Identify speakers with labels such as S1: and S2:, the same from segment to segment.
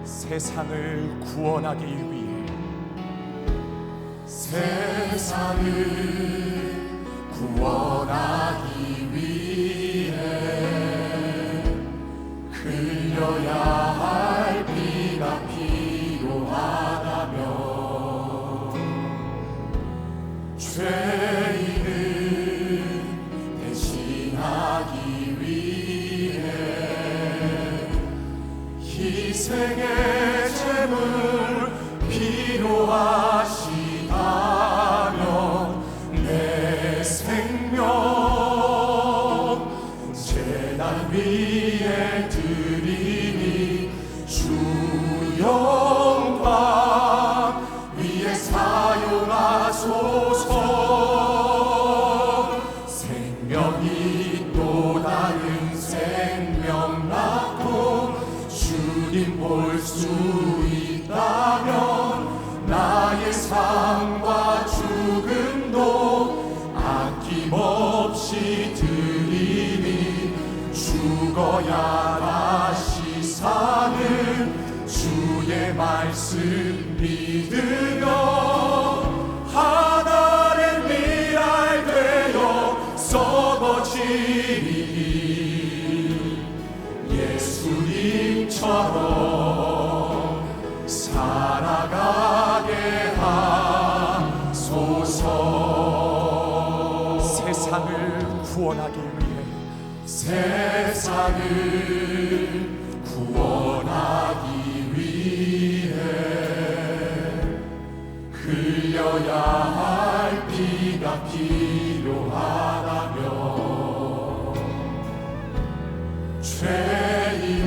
S1: 세상을 구원하기 위해
S2: 세상을 구원하기 위해 흘려야 할 피가 필요하다면 죄인을 대신하기 위해 희생의 제물 필요하시다면 내 생명 제단 위에 드리니 주 영광 위에 사용하소서. 생명이 또 다른 생명 낳고 주님 볼 수 있다면 나의 삶과 죽음도 아낌없이 드리니 죽어야 다시 사는 주의 말씀 믿으며 하나의 미랄 되어 썩어지리. 예수님처럼 살아가게 하소서.
S1: 세상을 구원하기 위해
S2: 세상을 구원하기 위해 흘려야 할 피가 필요하다면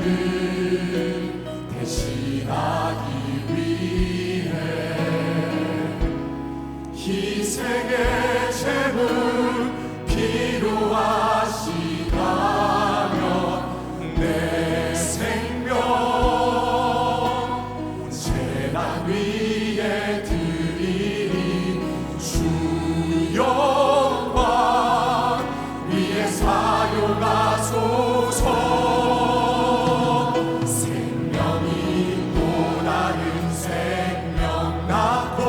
S2: 죄인을 대신하기 위해 희생의 제물 필요하시다면 내 생명 제단 위에 드리니 주 영광 위에 사용하소서. 생명이 또 다른 생명 낳고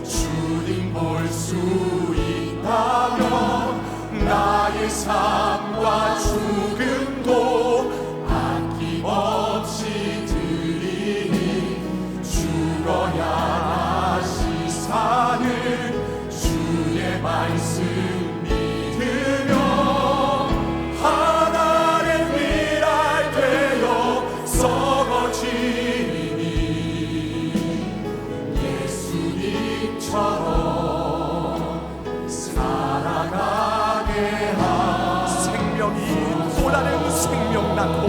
S2: 주님 볼 수 있다면 나의 삶과 죽음도 아낌없이 드리니 죽어야 다시 사는 주의 말씀 믿으며 하나의 미랄 되어 썩어지니 예수님처럼 살아가게
S1: 생명이 또 다른 생명 낳고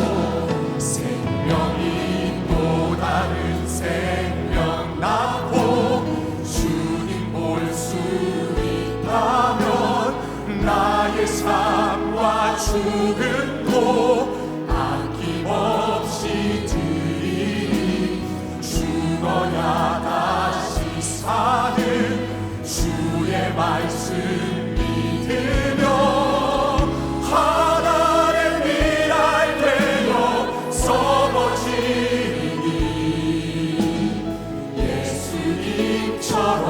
S2: 생명이 또 다른 생명 낳고 주님 볼 수 있다면 나의 삶과 죽음도 아낌없이 드리니 죽어야 다시 사는 주의 말씀 믿으며 하나의 미랄 되어 썩어지니 예수님처럼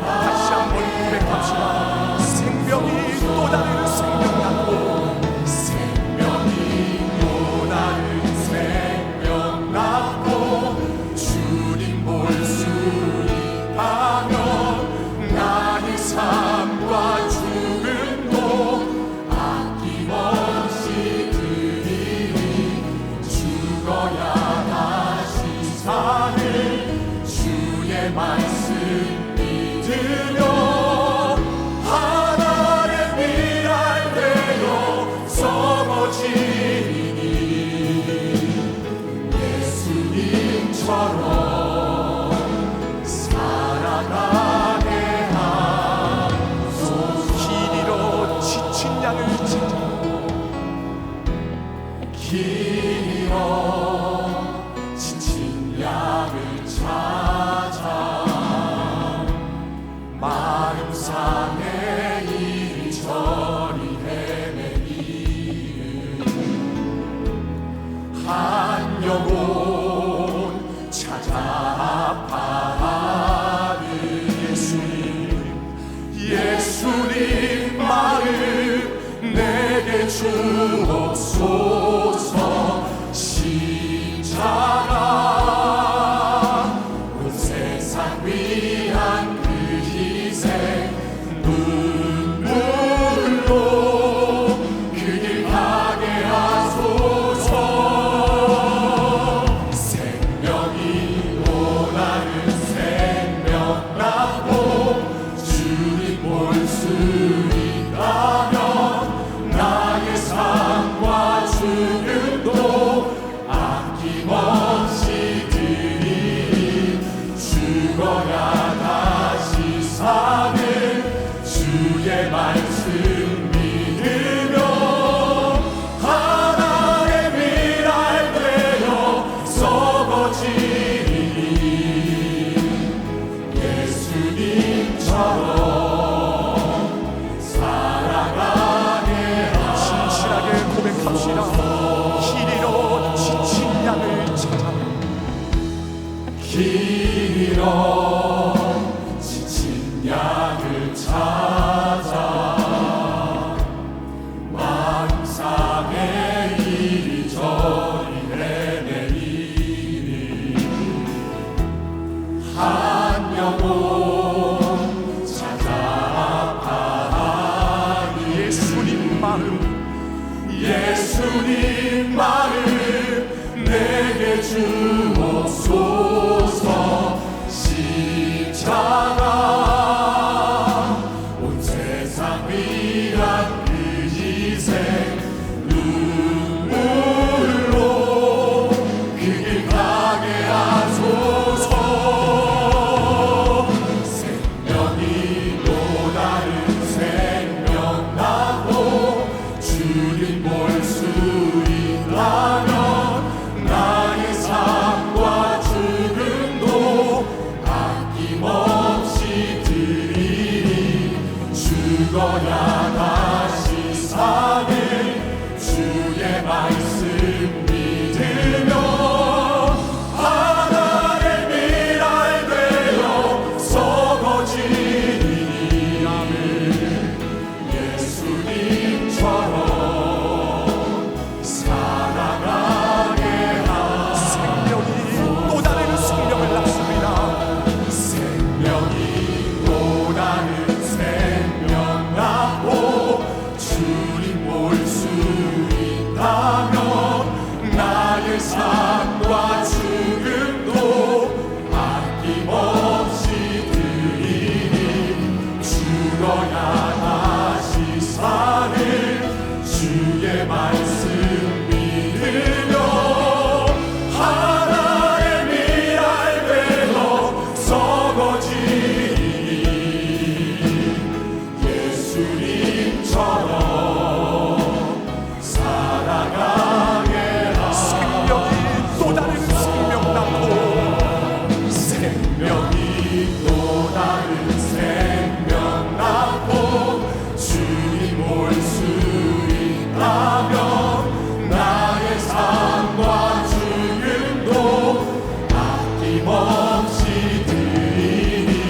S1: 다시 한번 고백합시다. 생명이 또 다른 생명 낳고
S2: 생명이 또 다른 생명 낳고 주님 볼 수 있다면 나의 삶과 죽음도 아낌없이 드리니 죽어야 다시 사는 주의 말씀 믿으며 하나의 미랄 되어 썩어지니 예수님처럼 살아가게 하소서.
S1: 길 잃어 지친 양을 찾아
S2: 길 잃어 지친 양을 찾아 마음 상해 이리저리 헤매기는 주옵소서. 십자가 온 세상 위한 그 희생 눈물로 그 길 가게 하소서. 생명이 또 다른 생명 낳고 주님 볼 수 있다면 나의 삶과 죽음도 아낌없이 드리니 죽어야 다시 사는 주의 말씀 믿으며 하나의 미랄 되어 썩어지니 예수님처럼 살아가게
S1: 진실하게 고백합시다. 길이로 지친 양을 찾아
S2: 길 잃어 지친 양을 찾아 마음 상해 이리저리 헤매이니 한 영혼 찾아 아파하니
S1: 예수님 마음
S2: 예수님 마음 내게 주옵소서. 십자가 온 세상 위한 그 희생 눈물로 그 길 가게 하소서. 생명이 또 다른 생명 낳고 주님 볼 수 있다면 나의 삶과 죽음도 아낌없이 드리니 죽어야 다시 사는 주의 말씀 믿으며 하나의 미랄 되어 썩어지니 예수님처럼 살아가게
S1: 생명이 또 다른 생명을 낳습니다.
S2: 생명이 또 다른 생명 낳고 주님 볼 수 있다면 나의 삶과 죽음도 아낌없이 드리니 죽어야 다시 사는 주의 말씀 믿으며 하나의 미랄 되어 썩어지니 예수님처럼 살아가게
S1: 생명이 또 다른 생명 낳고
S2: 생명이 또 다른 생명 낳고 주님 볼 수 있다면 나의 삶과 죽음도 아낌없이 드리니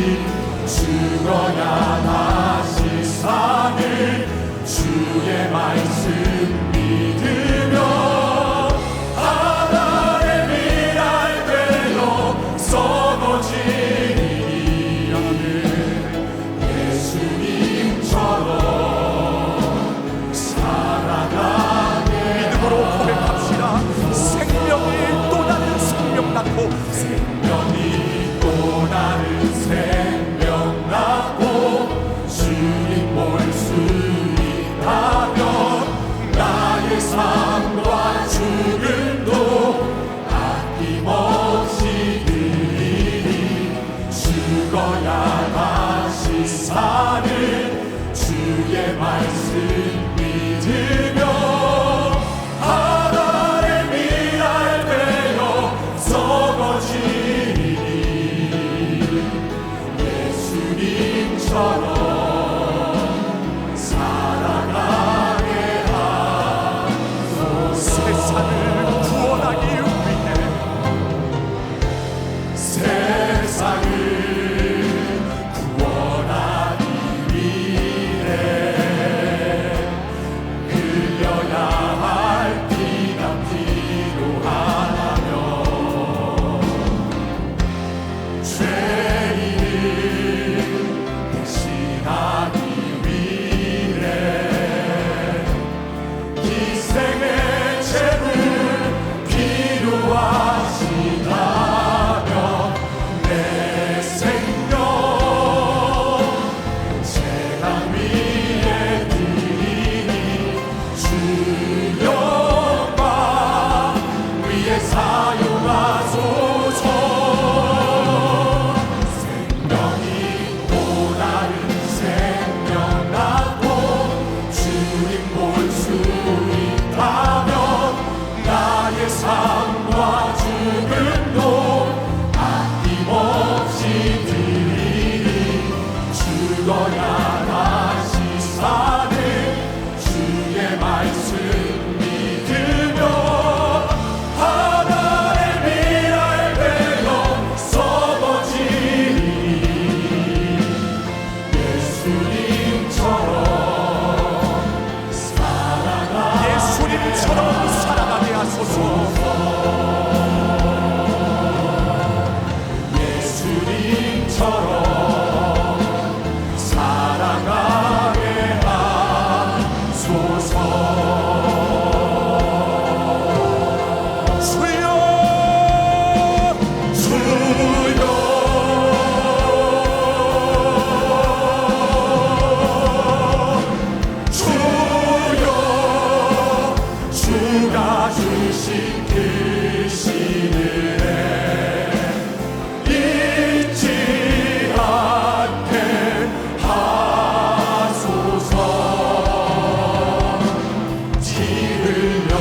S2: 죽어야 다시 사는 주의 말씀 믿으며 하나의 미랄 되어 썩어지니 예수님처럼 살아가게
S1: 믿음으로 고백합시다. 생명이 또 다른 생명 낳고
S2: 생명이 또 다른 생명 낳고 주님 볼 수 있다면 주신 그 신을 잊지 않게 하소서. 피 흘려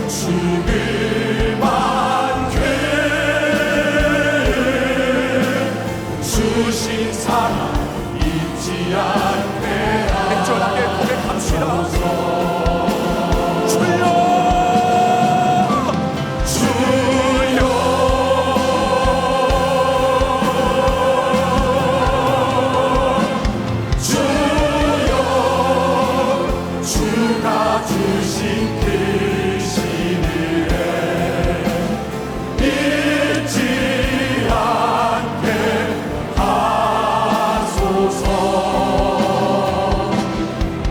S2: 죽을 만큼 주신 사랑 잊지 않게
S1: 냉정하게 고백합시다. 주여
S2: 주여 주여 주가 주신 그 신을 잊지 않게 하소서.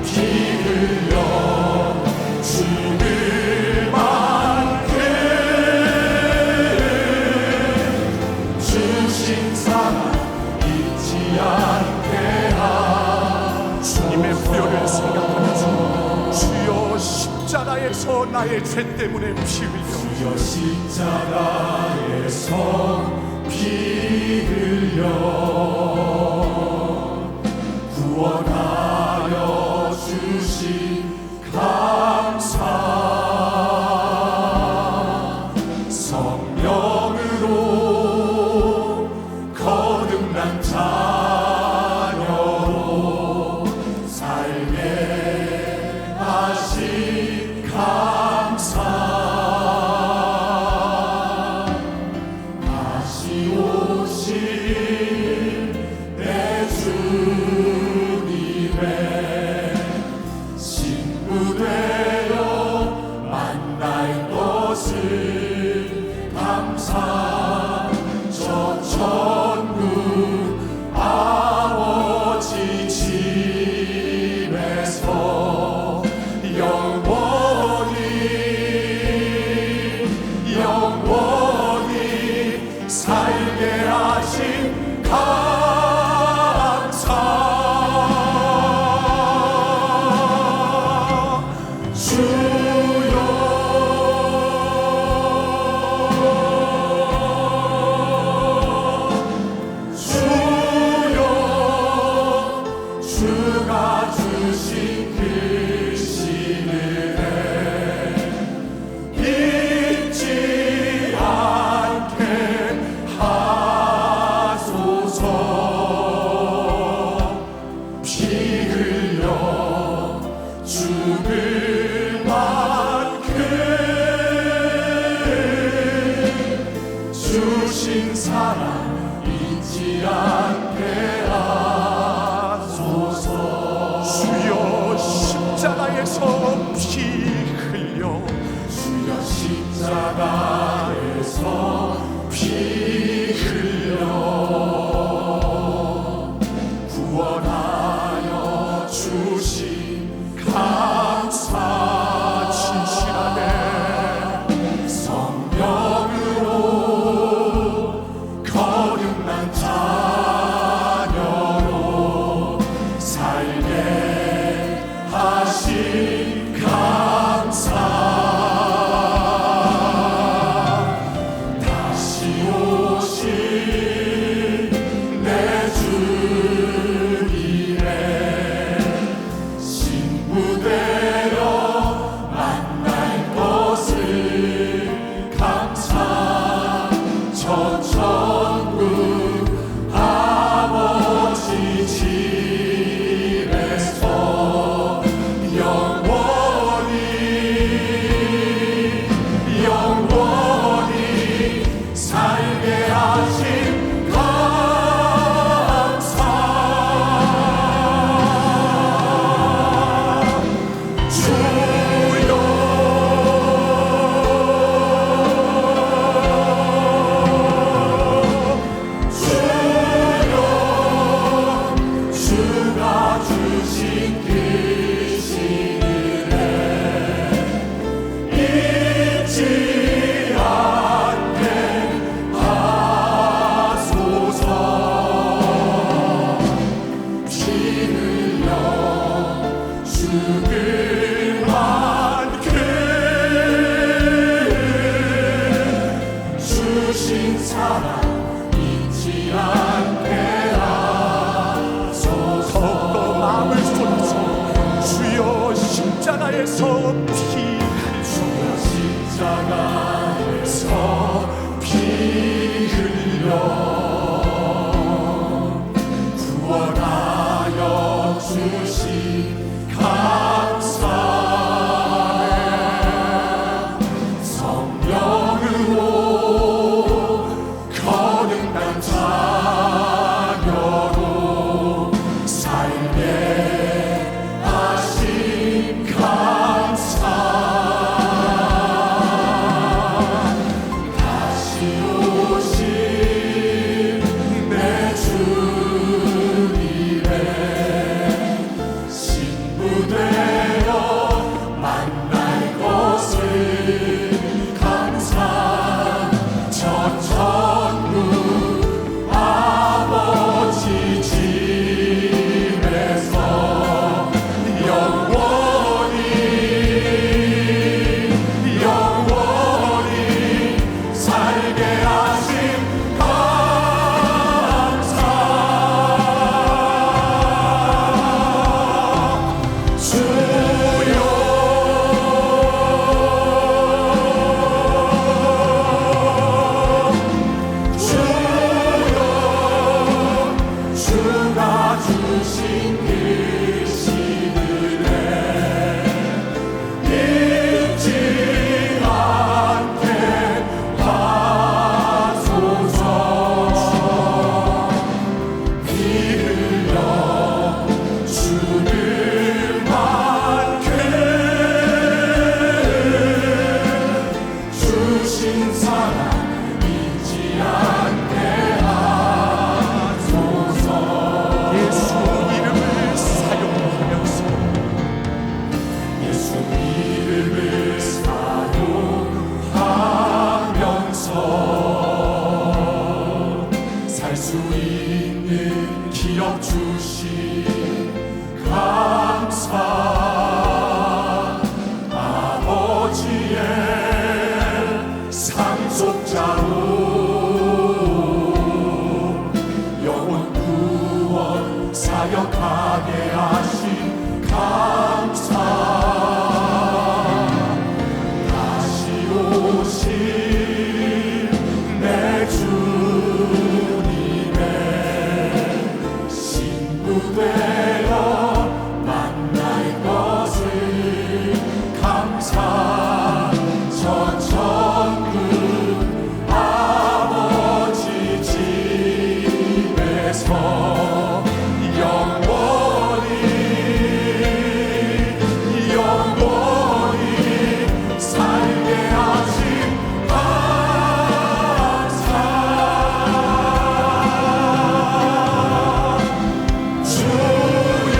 S2: 피 흘려 죽을 만큼 주신 사랑 잊지 않게
S1: 주님의 부여를 생각하면서 주여 십자가에서 나의 죄 때문에 피 흘려
S2: 주여 십자가에서 피 흘려 구원하여 주신 감사. 성령으로 거듭난 자녀로 살게 하신 감사. 다시 오실 내 주님의 신부 되어 만날 것을 감사. 저 천국 아버지 집에서 영원히 살게 하신 감사. 주여 주여 주가 주신 그 신을 잊지 않게 하소서. 피 흘려 죽을 만큼 주신 사랑 잊지 않게 하소서.
S1: 주여 십자가에서 피 흘려
S2: 주여 십자가에서 피 흘려 구원하여 주신 감사.
S1: 진실하네
S2: 성령으로 거듭난 자녀로 살게 하신 감사. 다시 오실 내 주님의 신부 되어 만날 것을 감사. 저 천국 아버지 집에서 영원히 살게 하신 감사. 주여 주가 주신 그 신을 잊지 않게 하소서. 피 흘려 죽을 만큼
S1: 십자가에서
S2: 주여 십자가에서 피 흘려 구원하여 주신 감사해 성령으로 거듭난 자녀로 살게 하신 감사 다시 오신 내 주님의 신부되어 만날 것을 감사 저 천국 아버지 집에서 영원히 살게 하신 감사 주여 주가 주신 그 시들에 잊지 않게 하소서 피 흘려 주를 받게 주신 사랑 잊지 않게 하소서
S1: 예수 이름을 사용하면서
S2: 예수 이름을 사용하면서 살 수 있는 기억 주신 감사 아버지의 상속자로 영원 구원 사역하게 하신 감사 다시 오신 내 주님의 신부되어 만날 것을 감사 저 천국 아버지 집에서 영원히 살게 하신 감사 주여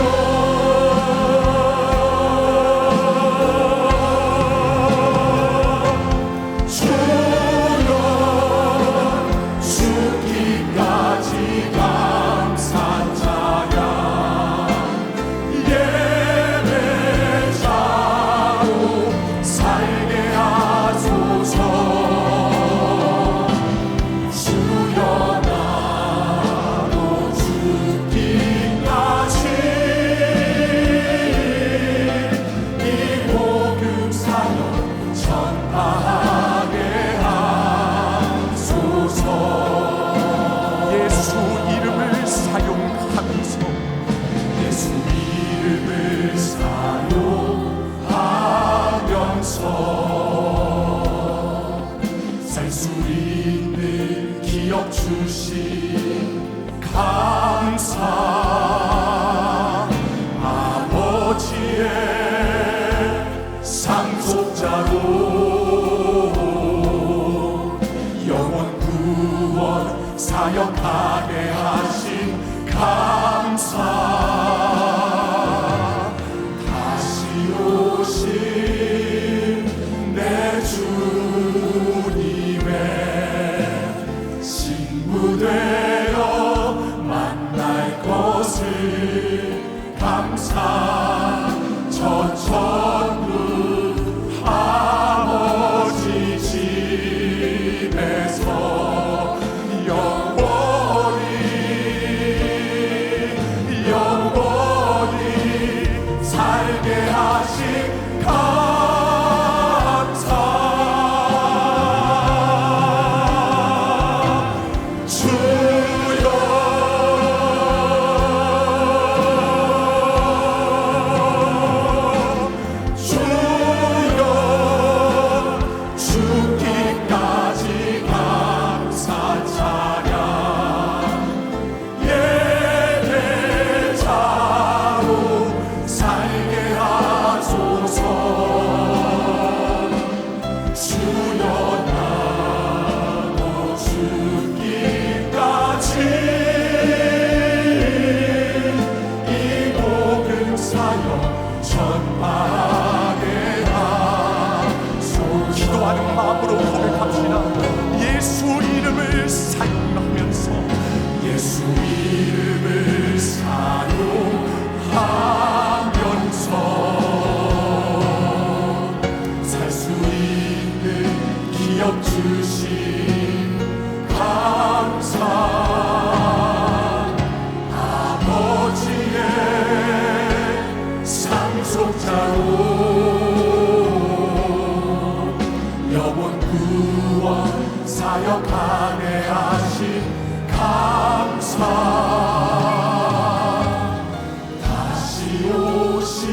S2: 죽기까지 감사한 자야 예배자로 살게 하소서 주여 나로 죽기까지 이 복음 사역 전파하게 하소서
S1: 예수 이름을 사용하면서
S2: 예수 이름을 사용하면서 살 수 있는 기억 주신 감사 아버지의 상속자로 영원 구원 사역하게 하신 감사 다시 오신 내 주님의 신부되어 만날 것을 감사 저 천국 아버지 집에서 영원히 살게 하신 감사 주여 주여 죽기까지 감사 찬양 예배자로 살게 하소서 주여 나도 죽기까지 이 복음 사역 전하게 하소서
S1: 기도하는 마음으로 고백합시다. 예수 이름을 사용하면서
S2: 예수 이름을 사용하면서 살 수 있는 기업 주신 감사 아버지의 상속자로 영원 구원 사역하게 하신 감사 다시 오실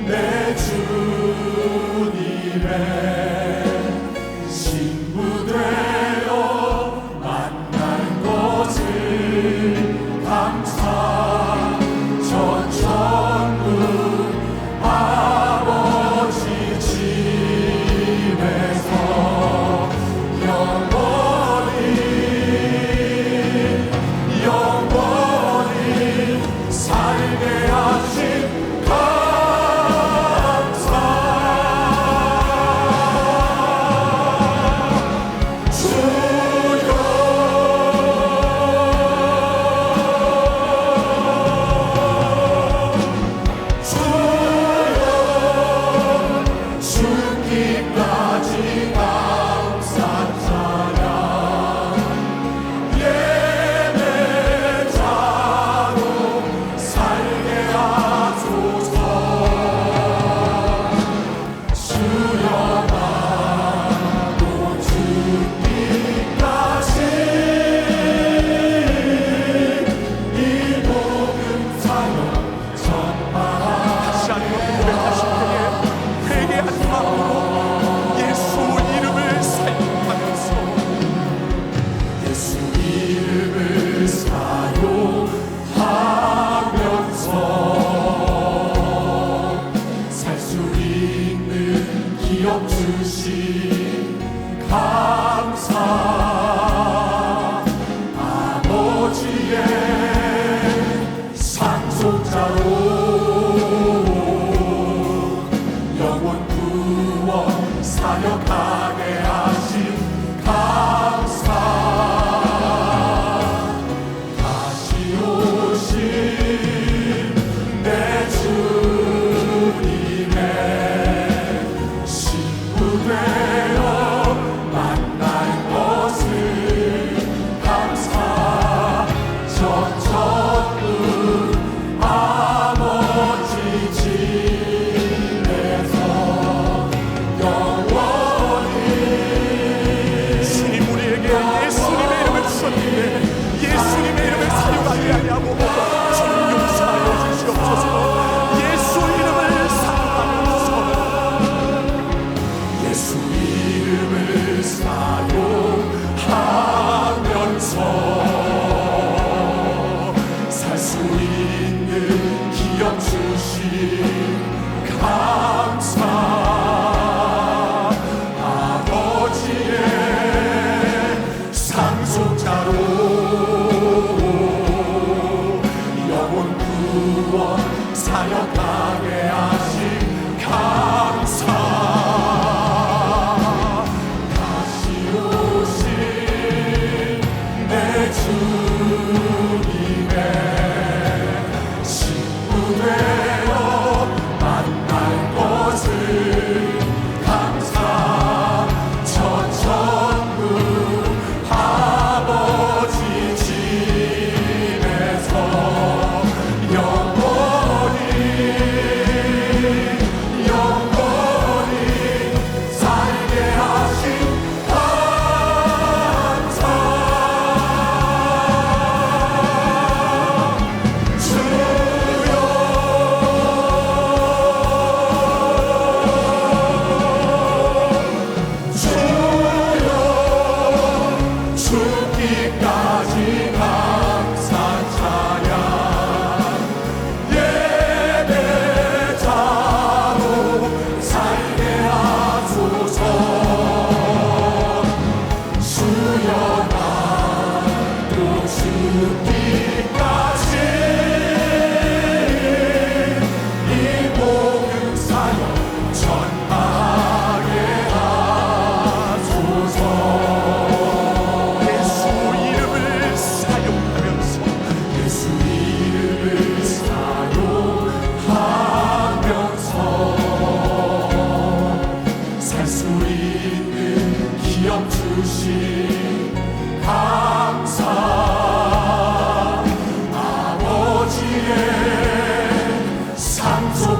S2: 내 주님의 신부되어 만나는 것을 감사 저 천국 아버지 집에서 영원히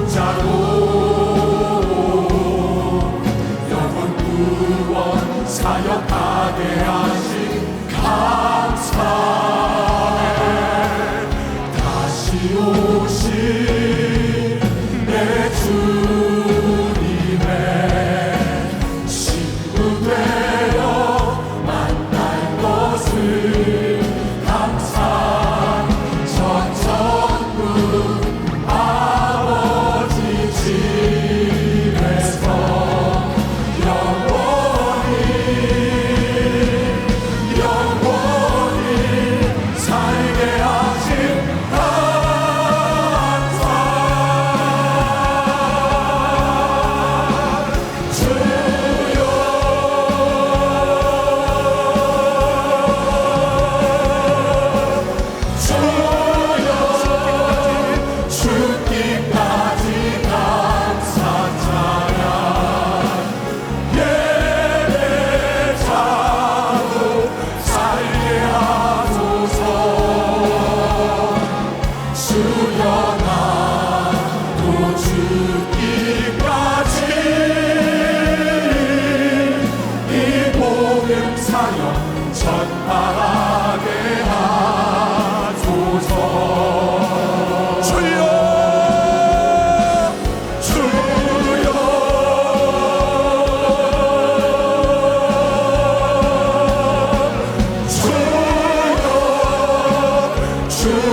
S2: 자로 영원 구원 사역하게 하신 감사해. 다시 오신 내 주님의 친구 되어 만날 것을 항상 전천국 아버지 집에서 영원히 살게 하신 감사. 죽기까지 감사 찬양. 예배자로 살게 하소서. 주여 나도 죽기까지 이 복음 사역 전파하게 하소서. 주여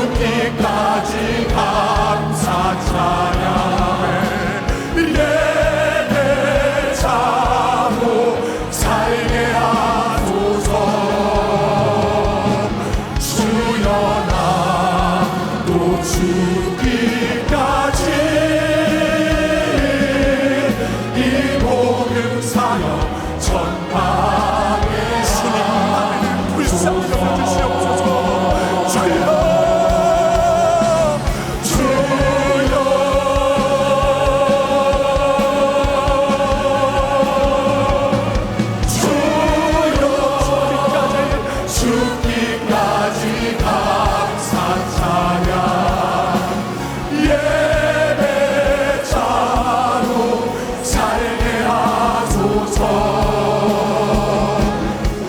S2: 죽기까지 감사 찬양해. 예배자로 살게 하소서. 주여 나도 죽기까지 이 복음 사역 전파하게
S1: 주님만을 불쌍히 여겨주시옵소서. 주여
S2: 죽기까지 감사 찬양. 예배자로 살게 하소서.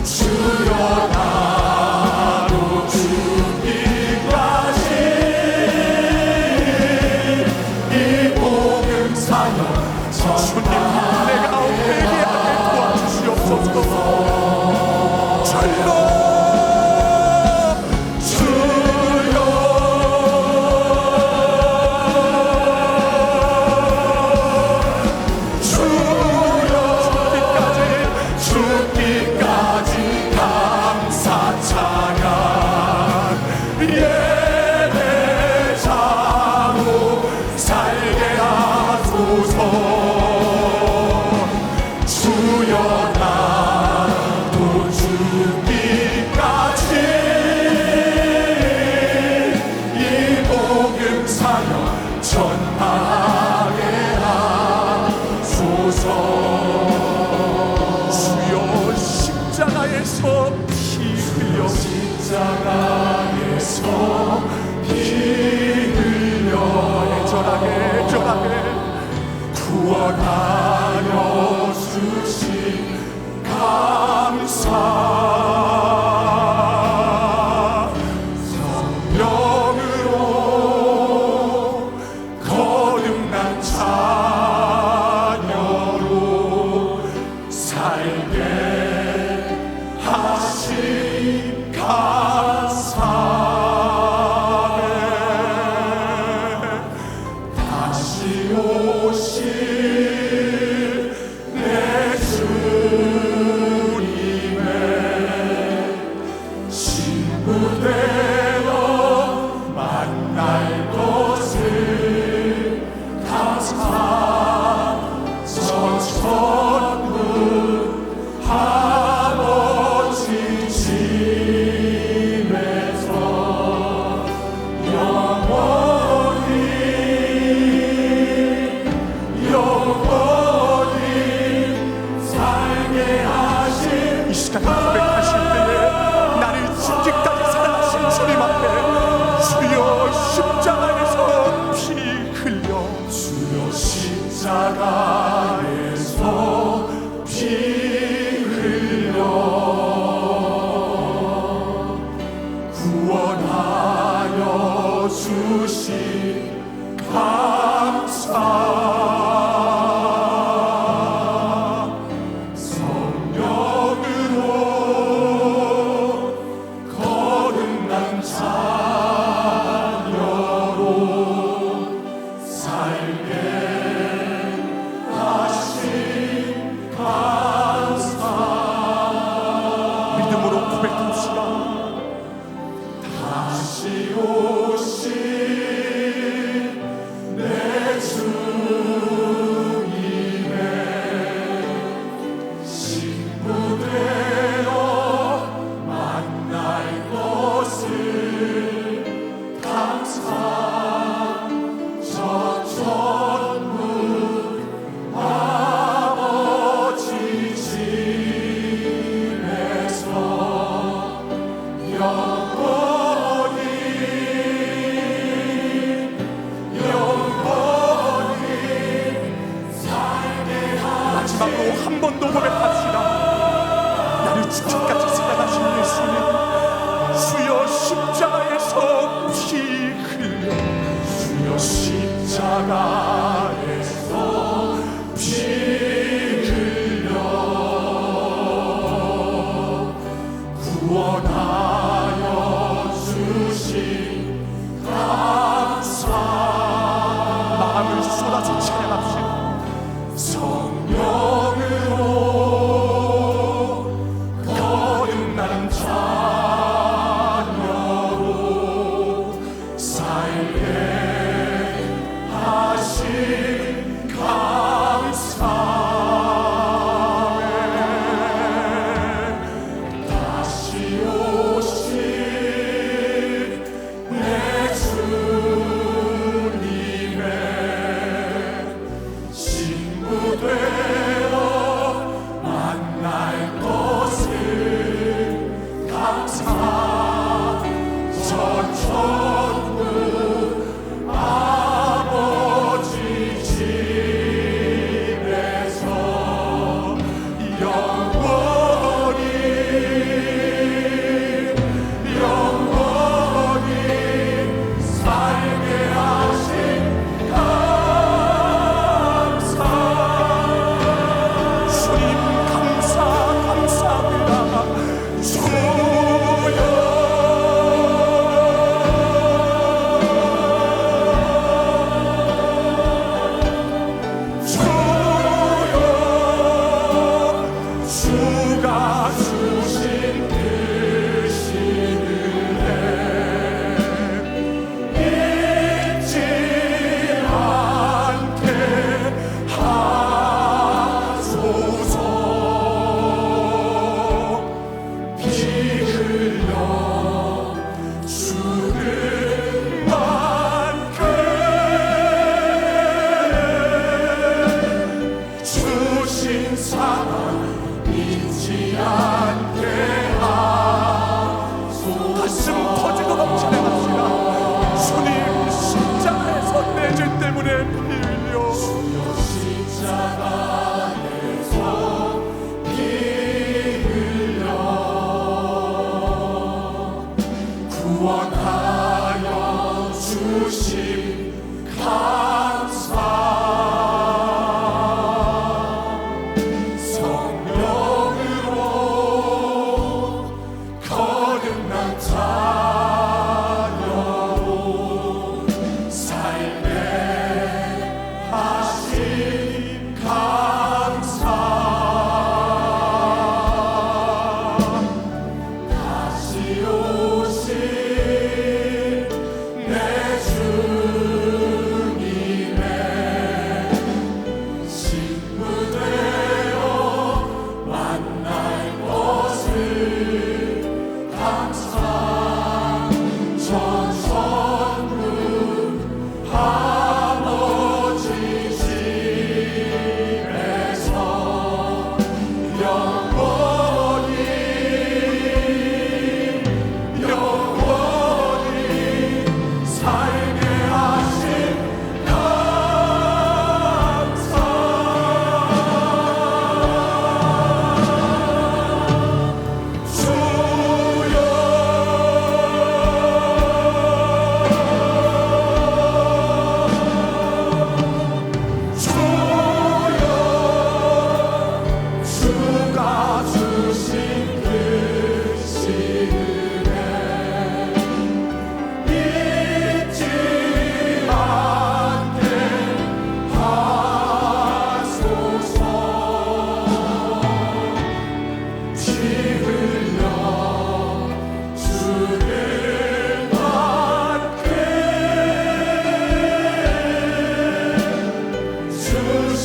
S2: 주여 나로 죽기까지 이 복음 사역 전파하게
S1: 내가 회개하게 도와주시옵소서.
S2: 죽기까지 감사 찬양. 예배자로 살게 하소서. 주여 나도 죽기까지 이 복음 사역 전파하게 하소서.
S1: 주여 십자가에서 피 흘려
S2: 십자가에서 피 흘려
S1: 애절하게
S2: 구원하여 주신 감사. 성령으로 거듭난 자녀로 살게 하신 감사해. 다시 오신 십자가에서 피 흘려 구원하여 주신 감사 성령으로 거듭난 자녀로 살게 하신 감사
S1: 믿음으로 고백합시다.
S2: 다시 오신 내 주님의 신부되어 만날 것을 감사 저 천국 아버지 집에서 영원히 살게
S1: 마지막으로 한 번 더 고백합시다. 나를 주님같이 사랑하신 예수님, 주여 십자가에서 피 흘려
S2: 주여 십자가에서 피 흘려 구원하여 주신 감사
S1: 마음을 쏟아서 찬양합시다.
S2: 성령으로 거듭난 자녀로 살게 하신 감사에 다시 오신 내 주님의 신부되어 만날 것을 감사 저 천국 아버지 집에서 영원히 살게 하신 감사
S1: 주님 감사합니다.
S2: 주가 주신 뜻이를 잊지 않게 하소서 피 흘려 주는 만큼 주신 사랑 잊지 않게 하소서
S1: 가슴 터지도록 찬양합시다. 주님 십자가에서 내 죄 때문에 피 흘려
S2: 십자가에서 피 흘려 구원하여 주신 감사 성령으로 거듭난 자녀로 살게 하신 감사 다시 오신 내 주님의 신부되어 만날 것을 감사 저 천국 아버지 집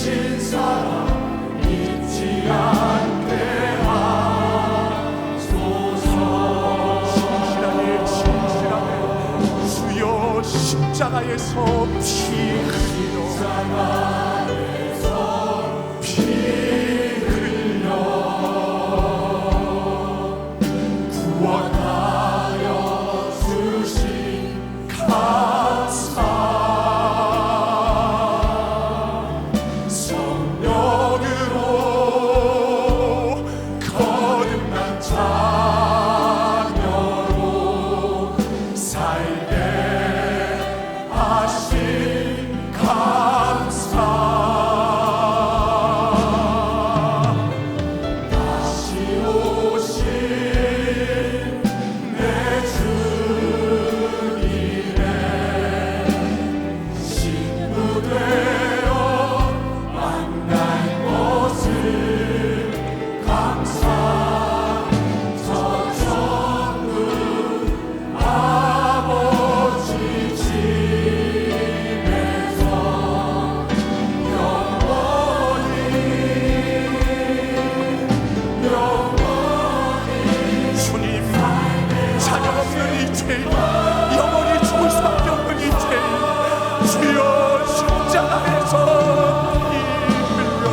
S2: 주신 사랑 잊지 않게 하소서.
S1: 진실하게 주여 십자가에서 피 흘려
S2: 구원하여 주신 감사 성령으로 거듭난 자녀로 살게 하신 감사. 다시 오신 내 주님의 신부 되어 만날 것을 감사. 저 천국 아버지 집에서 영원히
S1: 주님 자녀 없는 이 죄인 영원히 죽을 수밖에 없는 이 죄인 주여 십자가에서 피 흘려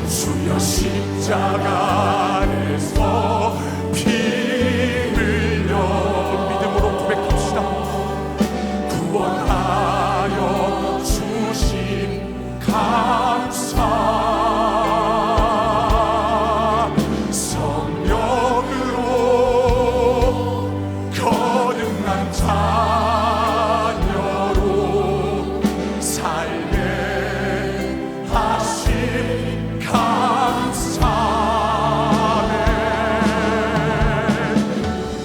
S1: 주여 십자가 안에서 피 흘려 믿음으로 고백합시다. 구원하여 주신 감사 성령으로 거듭난 자녀로 살게 하신 감사네.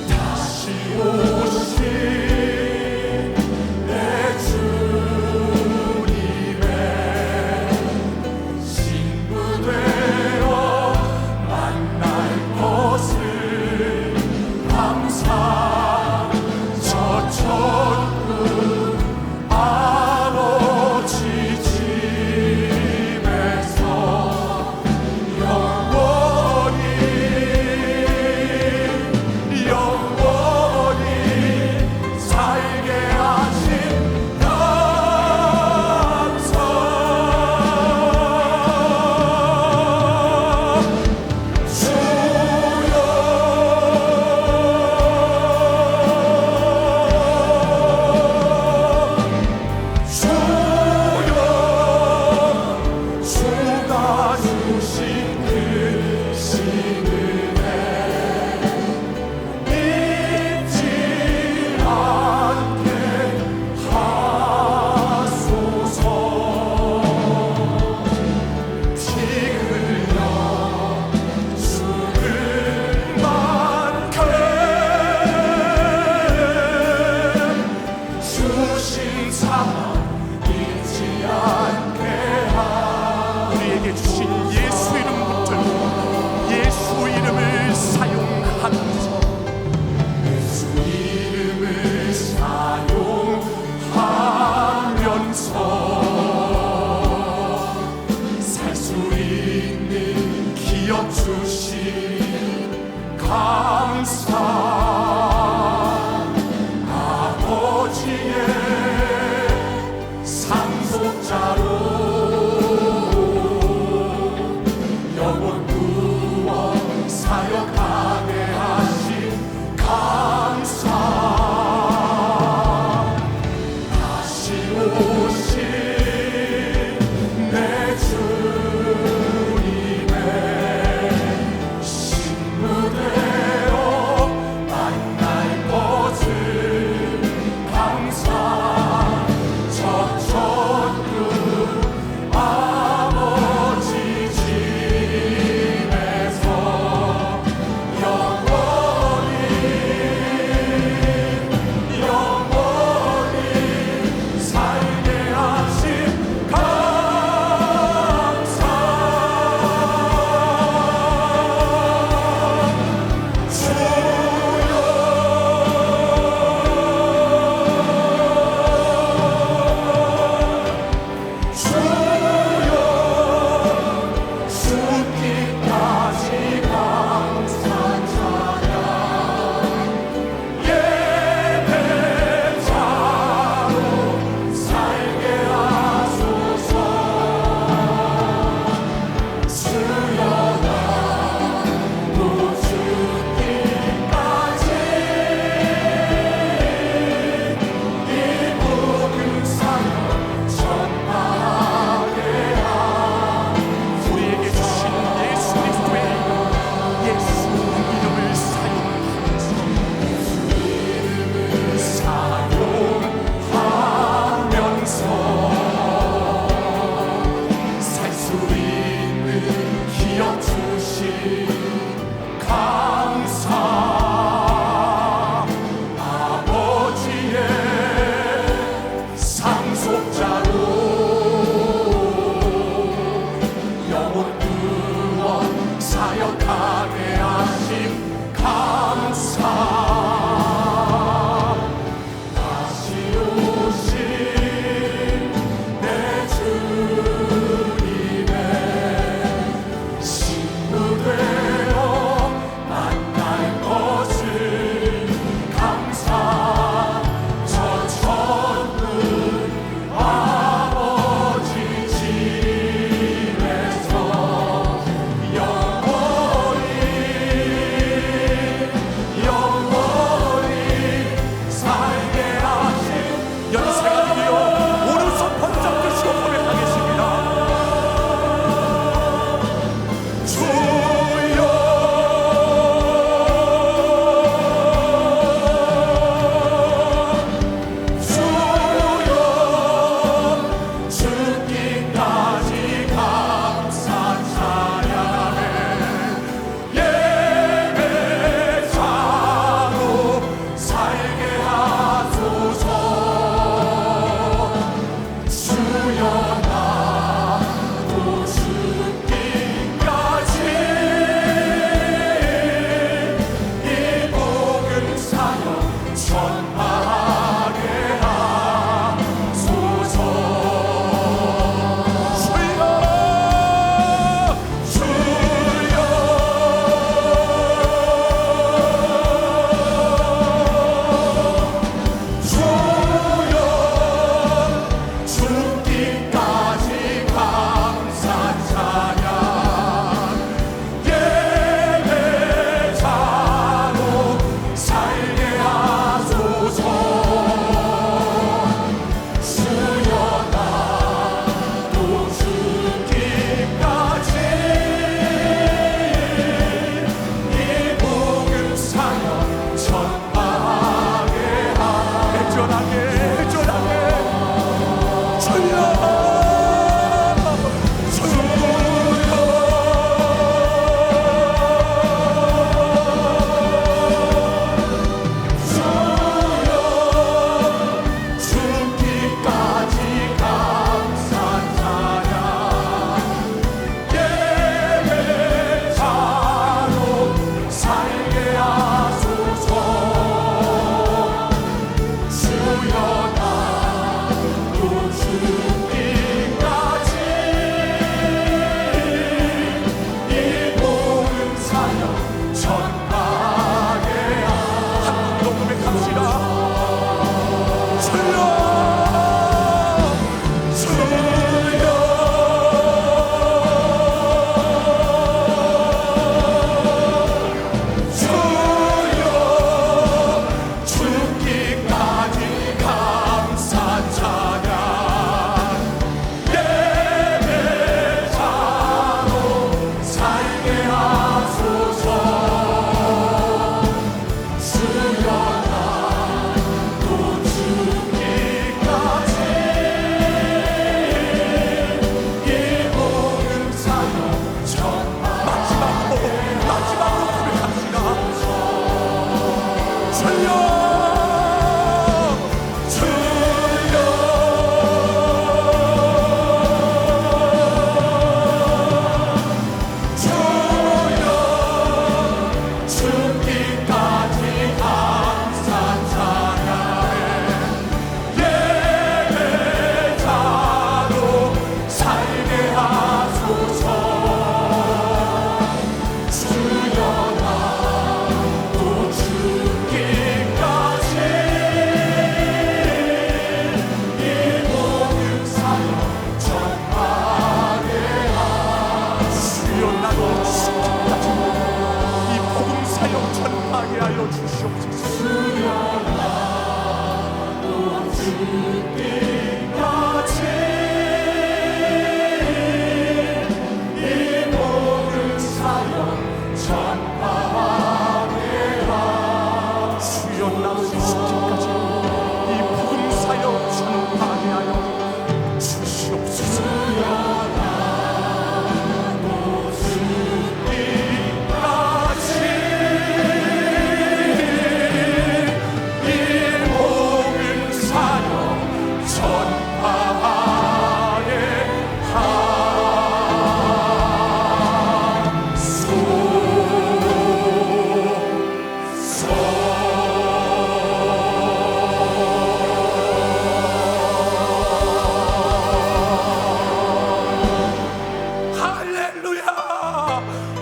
S1: 다시 오신 내 주님의 신부 되어 만날 것을 감사. 저 천국 아버지 집에서 영원히 살게 하신 감사. 주가 주신 그 신은혜 잊지 않게 하소서. 피 흘려 죽을 만큼 주신 사랑 잊지 않게 우리에게 주신 예수 이름 붙들고 예수 이름을 사용하면서 예수 이름을 사용하면서 살 수 있는 기업 주신 감사. 아버지의 상속자로 영원 구원 사역하게 하신 감사. 다시 오신 내 주님의 신부 되어 전파하게 하여 주시옵소서.
S2: 수련하고 죽기까지 이 복음 사역 전파하게
S1: 수련나무 죽기까지 이 복음 사역 전파하게 하여 주시옵소서.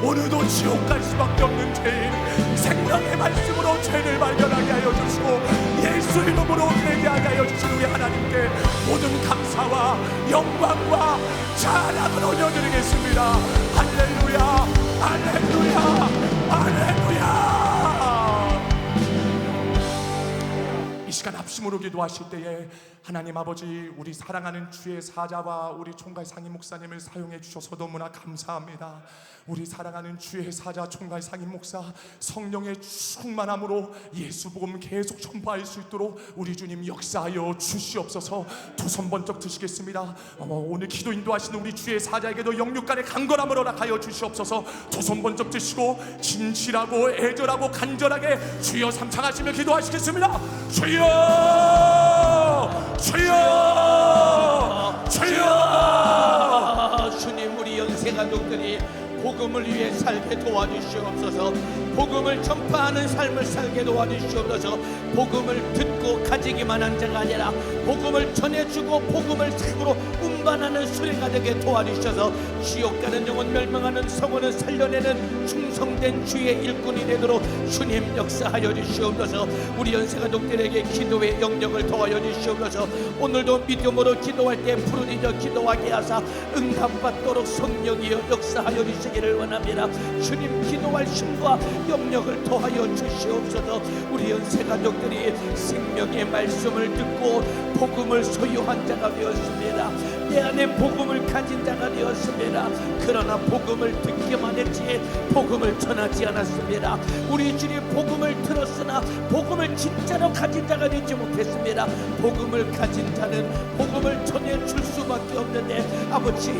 S1: 오늘도 지옥 갈 수밖에 없는 죄인 생명의 말씀으로 죄를 발견하게 하여 주시고 예수 이름으로 회개하게 하여 주신 우리 하나님께 모든 감사와 영광과 찬양을 올려드리겠습니다. 할렐루야 할렐루야 할렐루야. 이 시간 합심으로 기도하실 때에 하나님 아버지, 우리 사랑하는 주의 사자와 우리 총괄 상임 목사님을 사용해 주셔서 너무나 감사합니다. 우리 사랑하는 주의 사자 총괄 상임 목사 성령의 충만함으로 예수 복음 계속 전파할 수 있도록 우리 주님 역사하여 주시옵소서. 두 손 번쩍 드시겠습니다. 오늘 기도 인도하시는 우리 주의 사자에게도 영육간의 강건함을 허락하여 주시옵소서. 두 손 번쩍 드시고 진실하고 애절하고 간절하게 주여 삼창하시며 기도하시겠습니다. 주여 주여 주여.
S3: 주님, 우리 연세 가족들이 복음을 위해 살게 도와주시옵소서. 복음을 전파하는 삶을 살게 도와주시옵소서. 복음을 듣고 가지기만 한 자가 아니라 복음을 전해주고 복음을 삶으로 운반하는 수레가 되게 도와주셔서 지옥 가는 영혼, 멸망하는 성원을 살려내는 충성된 주의 일꾼이 되도록 주님 역사하여 주시옵소서. 우리 연세 가족들에게 기도의 영역을 더하여 주시옵소서. 오늘도 믿음으로 기도할 때 부르짖어 기도하게 하사 응답받도록 성령이여 역사하여 주시기를 원합니다. 주님, 기도할 힘과 영역을 더하여 주시옵소서. 우리 연세 가족들이 생명의 말씀을 듣고 복음을 소유한 자가 되었습니다. 내 안에 복음을 가진 자가 되었습니다. 그러나 복음을 듣기만 했지 복음을 전하지 않았습니다. 우리 주님, 복음을 들었으나 복음을 진짜로 가진 자가 되지 못했습니다. 복음을 가진 자는 복음을 전해줄 수밖에 없는데 아버지,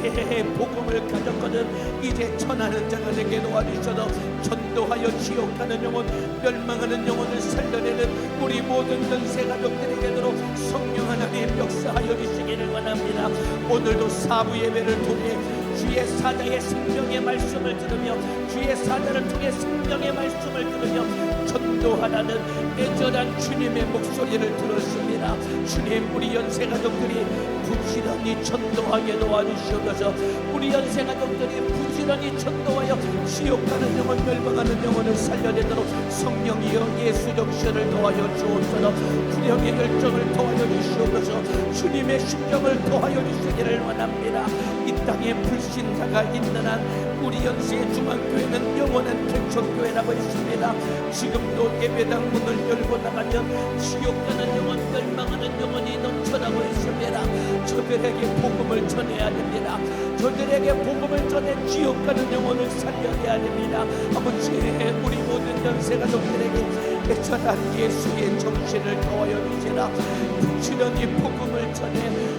S3: 복음을 가졌거든 이제 전하는 자가 되게 도와주셔서 전도하여 지옥 가는 영혼, 멸망하는 영혼을 살려내는 우리 모든 연세 가족들에게도 성령 하나님 역사하여 주시기를 원합니다. 오늘도 사부 예배를 통해 주의 사자의 생명의 말씀을 들으며 주의 사자를 통해 생명의 말씀을 들으며 전도하라는 애절한 주님의 목소리를 들었습니다. 주님, 우리 연세 가족들이 부지런히 전도하게 도와주시옵소서. 우리 연세 가족들이 부지런히 전도하여 지옥 가는 영혼, 멸망하는 영혼을 살려내도록 성령이여 예수 정신을 도와여 주옵소서. 구령의 열정을 도와여 주시옵소서. 주님의 심정을 도와여 주시기를 원합니다. 이 땅에 불신자가 있는 한 우리 연세의 중앙교회는 영원한 개척교회라고 했습니다. 지금도 예배당 문을 열고 나가면 지옥 가는 영혼, 멸망하는 영혼이 넘쳐나고 있습니다. 저들에게 복음을 전해야 됩니다. 저들에게 복음을 전해 지옥 가는 영혼을 살려내야 됩니다. 아버지, 우리 모든 연세 가족들에게 애절한 예수의 정신을 더하여 주시라. 부지런히 복음을 전해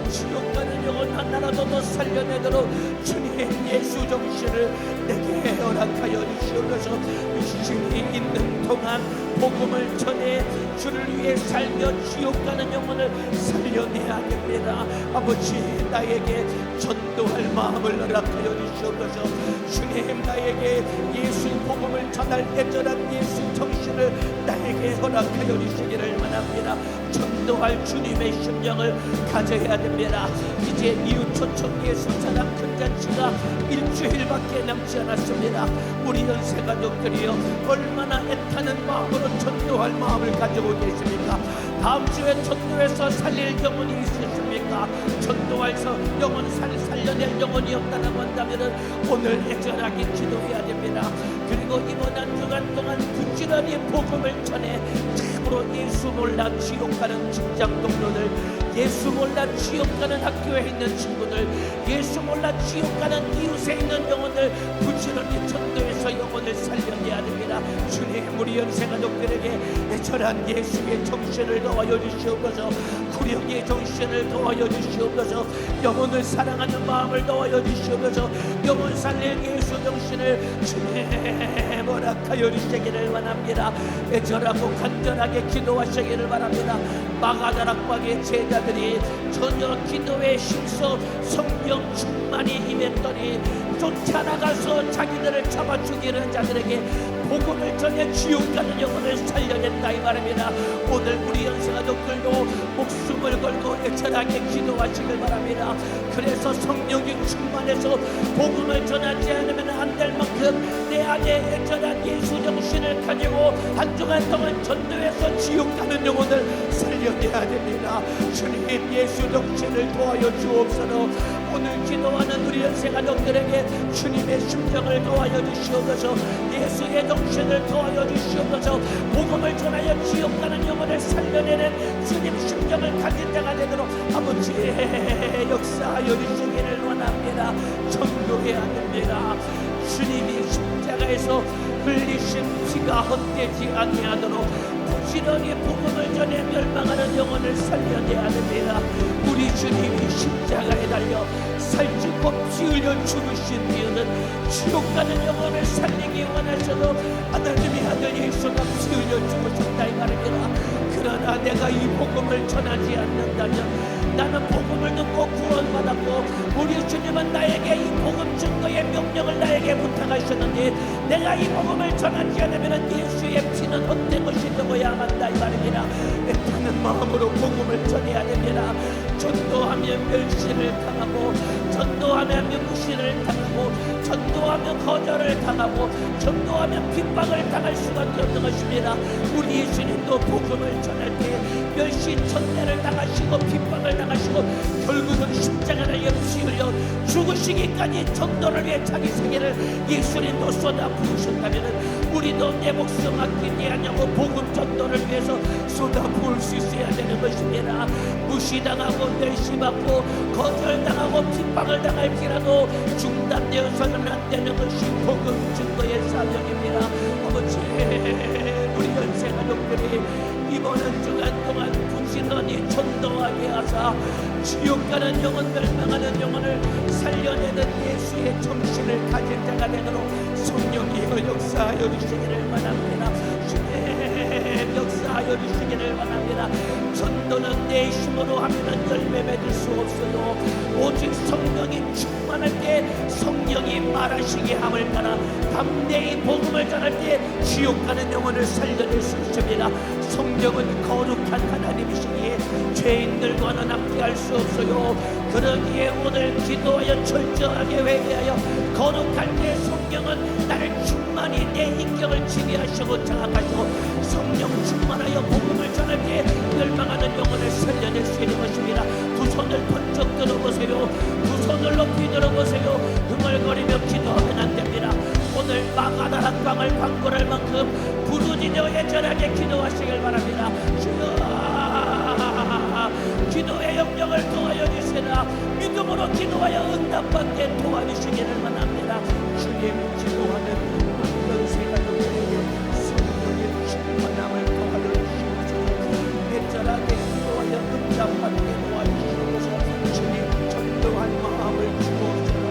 S3: 지옥 가는 영혼 하나라도 더 살려내도록 주님 예수 정신을 내게 허락하여 주시옵소서. 유신이 있는 동안 복음을 전해 주를 위해 살며 지옥 가는 영혼을 살려내야 됩니다. 아버지, 나에게 전도할 마음을 허락하여 주시옵소서. 주님, 나에게 예수 복음을 전할 애절한 예수 정신을 나에게 허락하여 주시기를 원합니다. 전도할 주님의 심령을 가져야 됩니다. 이제 이웃 초청 예수 사랑 큰 잔치가 일주일밖에 남지 않았습니다. 우리 연세 가족들이여 얼마나 애타는 마음으로 전도할 마음을 가지고 계십니까? 다음 주에 전도해서 살릴 영혼이 있으십니까? 원합니다. 전도해서 영혼 살려낼 영혼이 없다고 한다면 오늘 애절하게 기도해야 됩니다. 그리고 이번 한 주간 동안 부지런히 복음을 전해 참으로 예수 몰라 지옥 가는 직장 동료들, 예수 몰라 지옥 가는 학교에 있는 친구들, 예수 몰라 지옥 가는 이웃에 있는 영혼들 부지런히 전도해서 영혼을 살려내야 됩니다. 주님, 우리 연세가족들에게 애절한 예수의 정신을 더하여 주시옵소서. 구령의 정신을 더하여 주시옵소서. 영혼을 사랑하는 마음을 더하여 주시옵소서. 영혼 살릴 예수 정신을 주님 허락하여 주시기를 원합니다. 애절하고 간절하게 기도하시기를 바랍니다. 마가다락방의 제자들이 전혀 기도에 힘써 성령 충만히 임했더니 쫓아나가서 자기들을 잡아 죽이는 자들에게 복음을 전해 지옥 가는 영혼을 살려냈다 이 말입니다. 오늘 우리 연세가족들도 목숨을 걸고 애절하게 기도하시길 바랍니다. 그래서 성령이 충만해서 복음을 전하지 않으면 안 될 만큼 내 안에 애절한 예수 정신을 가지고 한 주간 동안 전도해서 지옥 가는 영혼을 살려내야 됩니다. 주님, 예수 정신을 도와여 주옵소서. 오늘 기도하는 우리 연세가족들에게 주님의 심정을 도와여 주시옵소서. 예수의 정신을 도와여 주시옵소서. 복음을 전하여 지옥 가는 영혼을 살려내는 주님 심정을 가진 자가 되도록 아버지의 역사하여 주시기를 원합니다. 전도해야 됩니다. 주님이 십자가에서 흘리신 피가 헛되지 아니하도록 부지런히 복음을 전해 멸망하는 영혼을 살려내야 됩니다. 우리 주님이 십자가에 달려 살찌고 피 흘려 죽으신 이유는 지옥 가는 영혼을 살리기 원하셔도 하나님의 아들 예수가 피 흘려 죽으셨다 이 말입니다. 그러나 내가 이 복음을 전하지 않는다면 나는 복음을 듣고 구원받았고 우리 주님은 나에게 이 복음 증거의 명령을 나에게 부탁하셨는데 내가 이 복음을 전하지 않으면 예수의 피는 헛된 것이 되어야 한다 이 말입니다. 애타는 마음으로 복음을 전해야 됩니다. 전도하면 멸시를 당하고 전도하면 무시를 당하고 전도하면 거절을 당하고 전도하면 핍박을 당할 수밖에 없는 것입니다. 우리 예수님도 복음을 전할 때 멸시 천대를 당하시고 핍박을 당하시고 결국은 십자가를 피 흘려 죽으시기까지 전도를 위해 자기 생애를 예수님도 쏟아 부으셨다면 우리도 내 목숨 아끼지 않냐고 복음 전도를 위해서 쏟아 부을 수 있어야 되는 것입니다. 무시당하고 멸시받고 거절당하고 핍박을 당할지라도 중단되어서는 안 되는 것이 복음 증거의 사명입니다. 아버지, 우리 연세가족들이 이번 한 주간 동안 부지런히 전도하게 하사 지옥 가는 영혼, 멸망하는 영혼을 살려내는 예수의 정신을 가진 자가 되도록 성령님의 역사하여 주시기를 원합니다. 주님, 역사하여 주시기를 원합니다. 전도는 내 힘으로 하면 열매 맺을 수 없어도 오직 성령이 충만할 때 성령이 말하시게 함을 따라 담대히 복음을 전할 때 지옥 가는 영혼을 살려낼 수 있습니다. 성령은 거룩한 하나님이시기에 죄인들과는 함께할 수 없어요. 그러기에 오늘 기도하여 철저하게 회개하여 거룩할 때 성령은 나를 충만히 내 인격을 지배하시고 장악하시고 성령 충만하여 복음을 전할 때 멸망하는 영혼을 살려낼 수 있는 것입니다. 두 손을 번쩍 들어보세요. 두 손을 높이 들어보세요. 흥얼거리며 기도하면 안 됩니다. 오늘 마가다락방을 방문할 만큼 부르짖어 애절하게 기도하시길 바랍니다. 주여, 기도의 영역을 도와여 주시라. 믿음으로 기도하여 응답받게 도와주시기를 원합니다. 주님, 기도하는 연세가족들에게 성령의 충만함을 도와여 주시옵소서. 애절하게 기도하여 응답받게 도와주시옵소서. 주님, 전도할 마음을 주옵소서.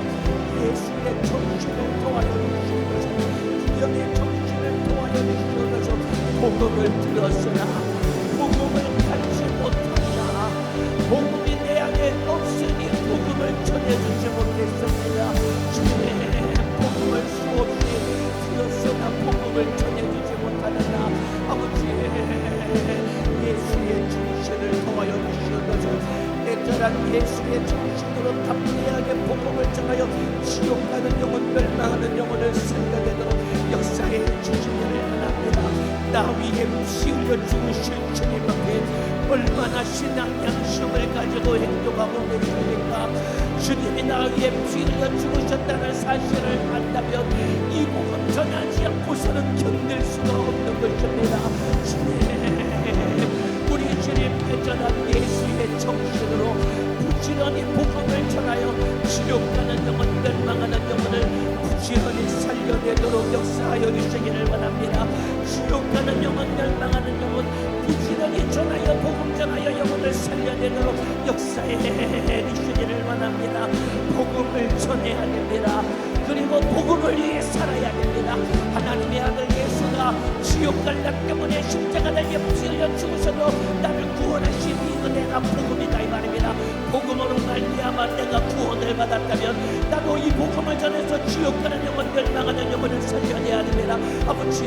S3: 예수의 정신을 도와여 주시옵소서. 구령의 정신을 도와여 주시옵소서. 복음을 들었으나 복음을 갖지 못한다. 복음이 내 안에 없으니 복음을 전해주지 못했습니다. 주님, 복음을 수없이 들었으나 복음을 전해주지 못하느라 아버지, 예수의 정신을 도와여 주시옵소서. 애절한 예수의 정신으로 담대하게 복음을 전하여 지옥 가는 영혼, 멸망하는 영혼을 살려내도록 역사에 주시기를 원합니다. 나 위에 피 흘려 죽으신 주님 앞에 얼마나 신앙 양심을 가지고 행동하고 위해 피 흘려 죽으셨다는 사실을 안다면 이 복음 전하지 않고서는 견딜 수가 없는 것입니다. 주님, 우리 주님께 전한 예수의 정신으로 부지런히 복음을 전하여 지옥가는 영혼, 멸망하는 영혼을 부지런히 살려내도록 역사하여 주시기를 원합니다. 지옥가는 영혼, 멸망하는 영혼 부지런히 전하여 복음 전하여 영혼을 살려내도록 역사해 주시기를 원합니다. 복음을 전해야 됩니다. 그리고 복음을 위해 살아야 됩니다. 하나님의 아들 예수가 지옥갈락 때문에 십자가 달려 피 흘려 죽으셔도 나를 구원하신 이 은혜가 복음이다 이 말입니다. 복음으로 말미암아 내가 구원을 받았다면 나도 이 복음을 전해서 지옥가는 영혼, 멸망하는 영혼을 살려내야 됩니다. 아버지,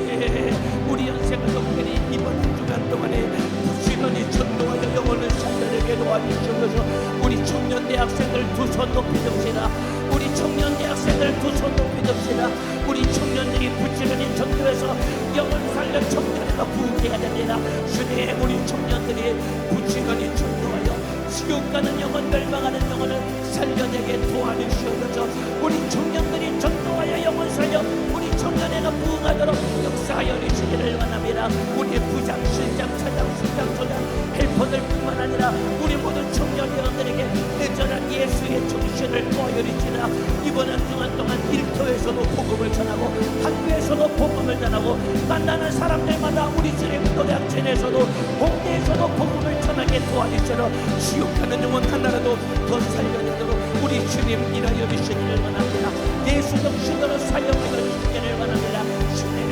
S3: 우리 연세가족들이 이번 한 주간 동안에 부지런히 전도하여 영혼을 살려내게 도와주시옵소서. 우리 청년 대학생들 두 손 높이 듭시다. 우리 청년 대학생들 두 손 높이 듭시다. 우리 청년들이 부지런히 전도해서 영혼 살려 청년회가 부흥해야 됩니다. 주님, 우리 청년들이 부지런히 전도하여 지옥 가는 영혼, 멸망하는 영혼을 살려내게 도와주시옵소서. 우리 청년들이 전도하여 영혼 살려 우리 청년회가 부흥하도록 역사하여 주시기를 원합니다. 우리 부장, 실장, 차장, 수장, 조장, 헬퍼들 뿐만 아니라 우리 모든 청년 여러분들에게 내전한 예수의 정신을 보여주시라. 이번 한 주간 동안 일터에서도 복음을 전하고 학교에서도 복음을 전하고 만나는 사람들마다 우리 주님 노래학전에서도 공대에서도 복음을 전하게 도와주시라. 지옥 가는 영혼 하나라도 더 살려내도록 우리 주님 일하여 주시기를 원합니다. 예수 정신으로 사용하여 주시기를 원합니다. 주님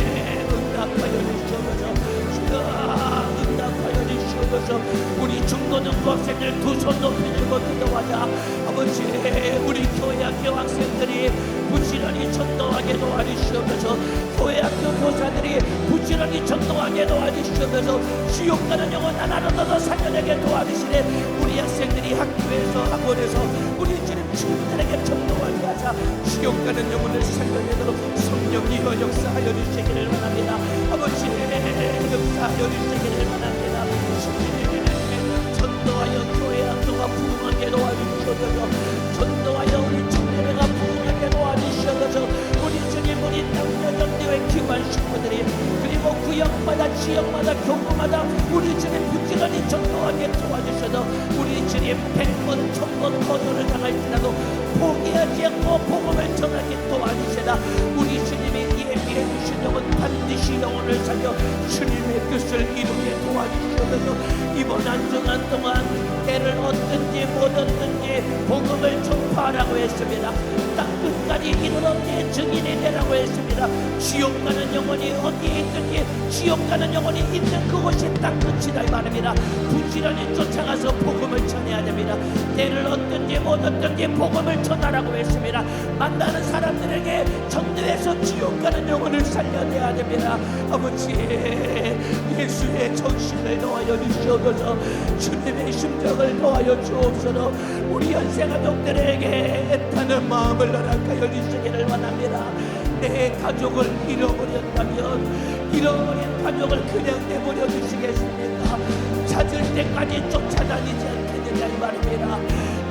S3: 응답하여 주시옵소서. 응답하여 주시옵소서. 우리 중고등부 학생들 두 손 높이 들고 기도하자. 아버지, 우리 교회 학교 학생들이 부지런히 전도하게 도와주시옵소서. 교회 학교 교사들이 부지런히 전도하게 도와주시옵소서. 지옥 가는 영혼 하나라도 살려내게 도와주시네. 우리 학생들이 학교에서 학원에서 우리 주님 친구들에게 전도하게 하자. 지옥 가는 영혼을 살려내도록 성령이여 역사하여 주시기를 원합니다. 아버지, 역사하여 주시기를 원합니다. 전도하여 교회 학교가 부흥하게 도와주시옵소서. 전도하여 우리 청년회가 부흥하게 도와주시옵소서. 우리 주님, 우리 남녀전대회 기관 식구들이 그리고 구역마다 지역마다 교구마다 우리 주님 부지런히 전도하게 도와주셔서 우리 주님 100번 1000번 거절을 당할지라도 포기하지 않고 복음을 전하게 도와주시다. 우리 주님이 예비해 주신 영혼 반드시 영혼을 살려 주님의 뜻을 이루게 도와주시옵소서. 이번 한 주간 동안 때를 얻든지 못 얻든지 복음을 전파하라고 했습니다. 땅 끝까지 이르러 내 증인이 되라고 했습니다. 지옥 가는 영혼이 어디에 있든지 지옥 가는 영혼이 있는 그곳이 땅 끝이다 이 말입니다. 부지런히 쫓아가서 복음을 전해야 됩니다. 때를 얻든지 못 얻든지 복음을 전하라고 했습니다. 만나는 사람들에게 전도해서 지옥 가는 영혼을 살려내야 됩니다. 아버지, 예수의 정신을 놓아여 주시옵소서. 주님의 심정을 놓아여 주옵소서. 우리 현생가족들에게 애타는 마음을 허락하여 주시기를 원합니다. 내 가족을 잃어버렸다면 잃어버린 가족을 그냥 내버려 주시겠습니까? 찾을 때까지 쫓아다니지 않겠느냐 이 말입니다.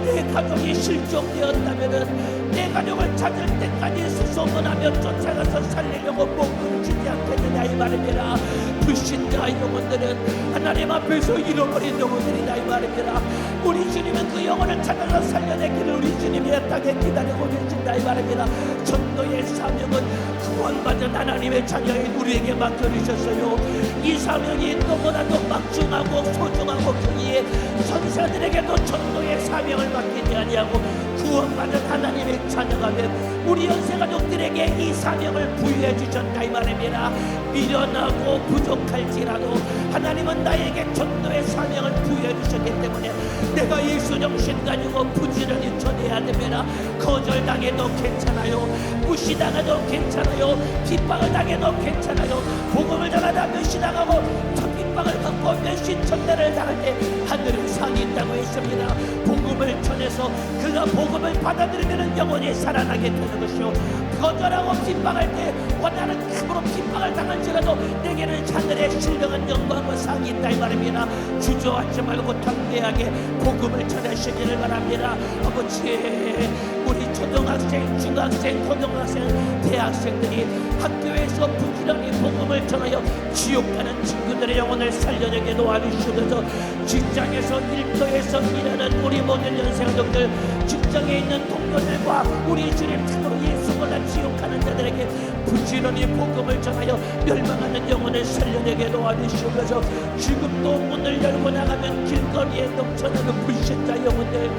S3: 내 가족이 실종되었다면 내 가족을 찾을 때까지 수소문하며 쫓아가서 살리려고 목숨을 주지 않겠느냐 이 말입니다. 불신자 영혼들은 하나님 앞에서 잃어버린 영혼들이다 이 말입니다. 우리 주님은 그 영혼을 찾아서 살려내기를 우리 주님이 땅에 기다리고 계신다 이 말입니다. 전도의 사명은 구원받은 하나님의 자녀인 우리에게 맡겨주셨어요. 이 사명이 너무나도 막중하고 소중하고 크기에 선사들에게도 전도의 사명을 맡기지 아니하고 구원받은 하나님의 자녀가 된 우리 연세가족들에게 이 사명을 부여해 주셨다 이 말입니다. 미련하고 부족할지라도 하나님은 나에게 전도의 사명을 부여해 주셨기 때문에 내가 예수 정신 가지고 부지런히 전해야 됩니다. 거절당해도 괜찮아요. 무시당해도 괜찮아요. 핍박을 당해도 괜찮아요. 복음을 전하다 멸시당하고 핍박을 받고 멸시천대를 당할 때 하늘에 상이 있다고 했습니다. 복음을 전해서 그가 복음을 받아들이면 영원히 살아나게 되는 것이요, 거절하고 핍박할 때 원하는 힘으로 핍박을 당할지라도 내게는 하늘에 신령한 영광과 상이 있다 이 말입니다. 주저하지 말고 담대하게 복음을 전하시기를 바랍니다. 아버지, 우리 우리 초등학생, 중학생, 고등학생, 대학생들이 학교에서 부지런히 복음을 전하여 지옥 가는 친구들의 영혼을 살려내게 도와주시옵소서. 직장에서 일터에서 일하는 우리 모든 연생아족들, 직장에 있는 동료들과 우리 주님 참으로 예수 몰라 지옥 가는 자들에게 부지런히 복음을 전하여 멸망하는 영혼을 살려내게 도와주시옵소서. 지금도 문을 열고 나가면 길거리에 넘쳐나는 불신자 영혼들,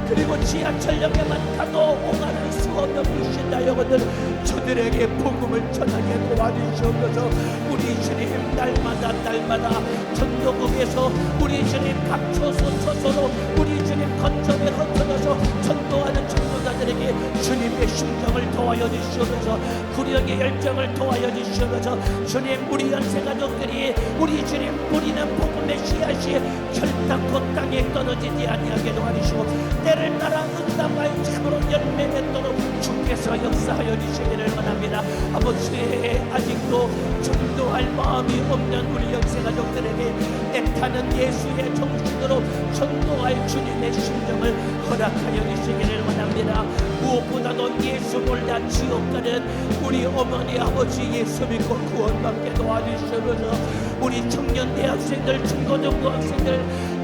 S3: 그리고 지하철역에만 가도 오가는 수 없는 불신자 영혼들, 저들에게 복음을 전하게 도와주시옵소서. 우리 주님 날마다 전도국에서 우리 주님 각 처소로 우리 주님 거점에 흩어져서 전도하는 전도자들에게 주님의 심정을 도와여 주시옵소서. 구력의 열정을 도와여 주시옵소서. 주님, 우리 연세가족들이 우리 주님 뿌리는 복음의 씨앗이 결단코 땅에 떨어지지 아니하게 도와주시고 때를 따라 응답하여 참으로 열매 맺도록 주께서 역사하여 주시기를 원합니다. 아버지, 아직도 전도할 마음이 없는 우리 연세가족들에게 애타는 예수의 정신으로 전도할 주님의 심정을 허락하여 주시기를 원합니다. 무엇보다도 예수 몰라 지옥 가는 우리 어머니 아버지 예수 믿고 구원받게 도와주시옵소서. 우리 청년 대학생들, 중고등부 학생들,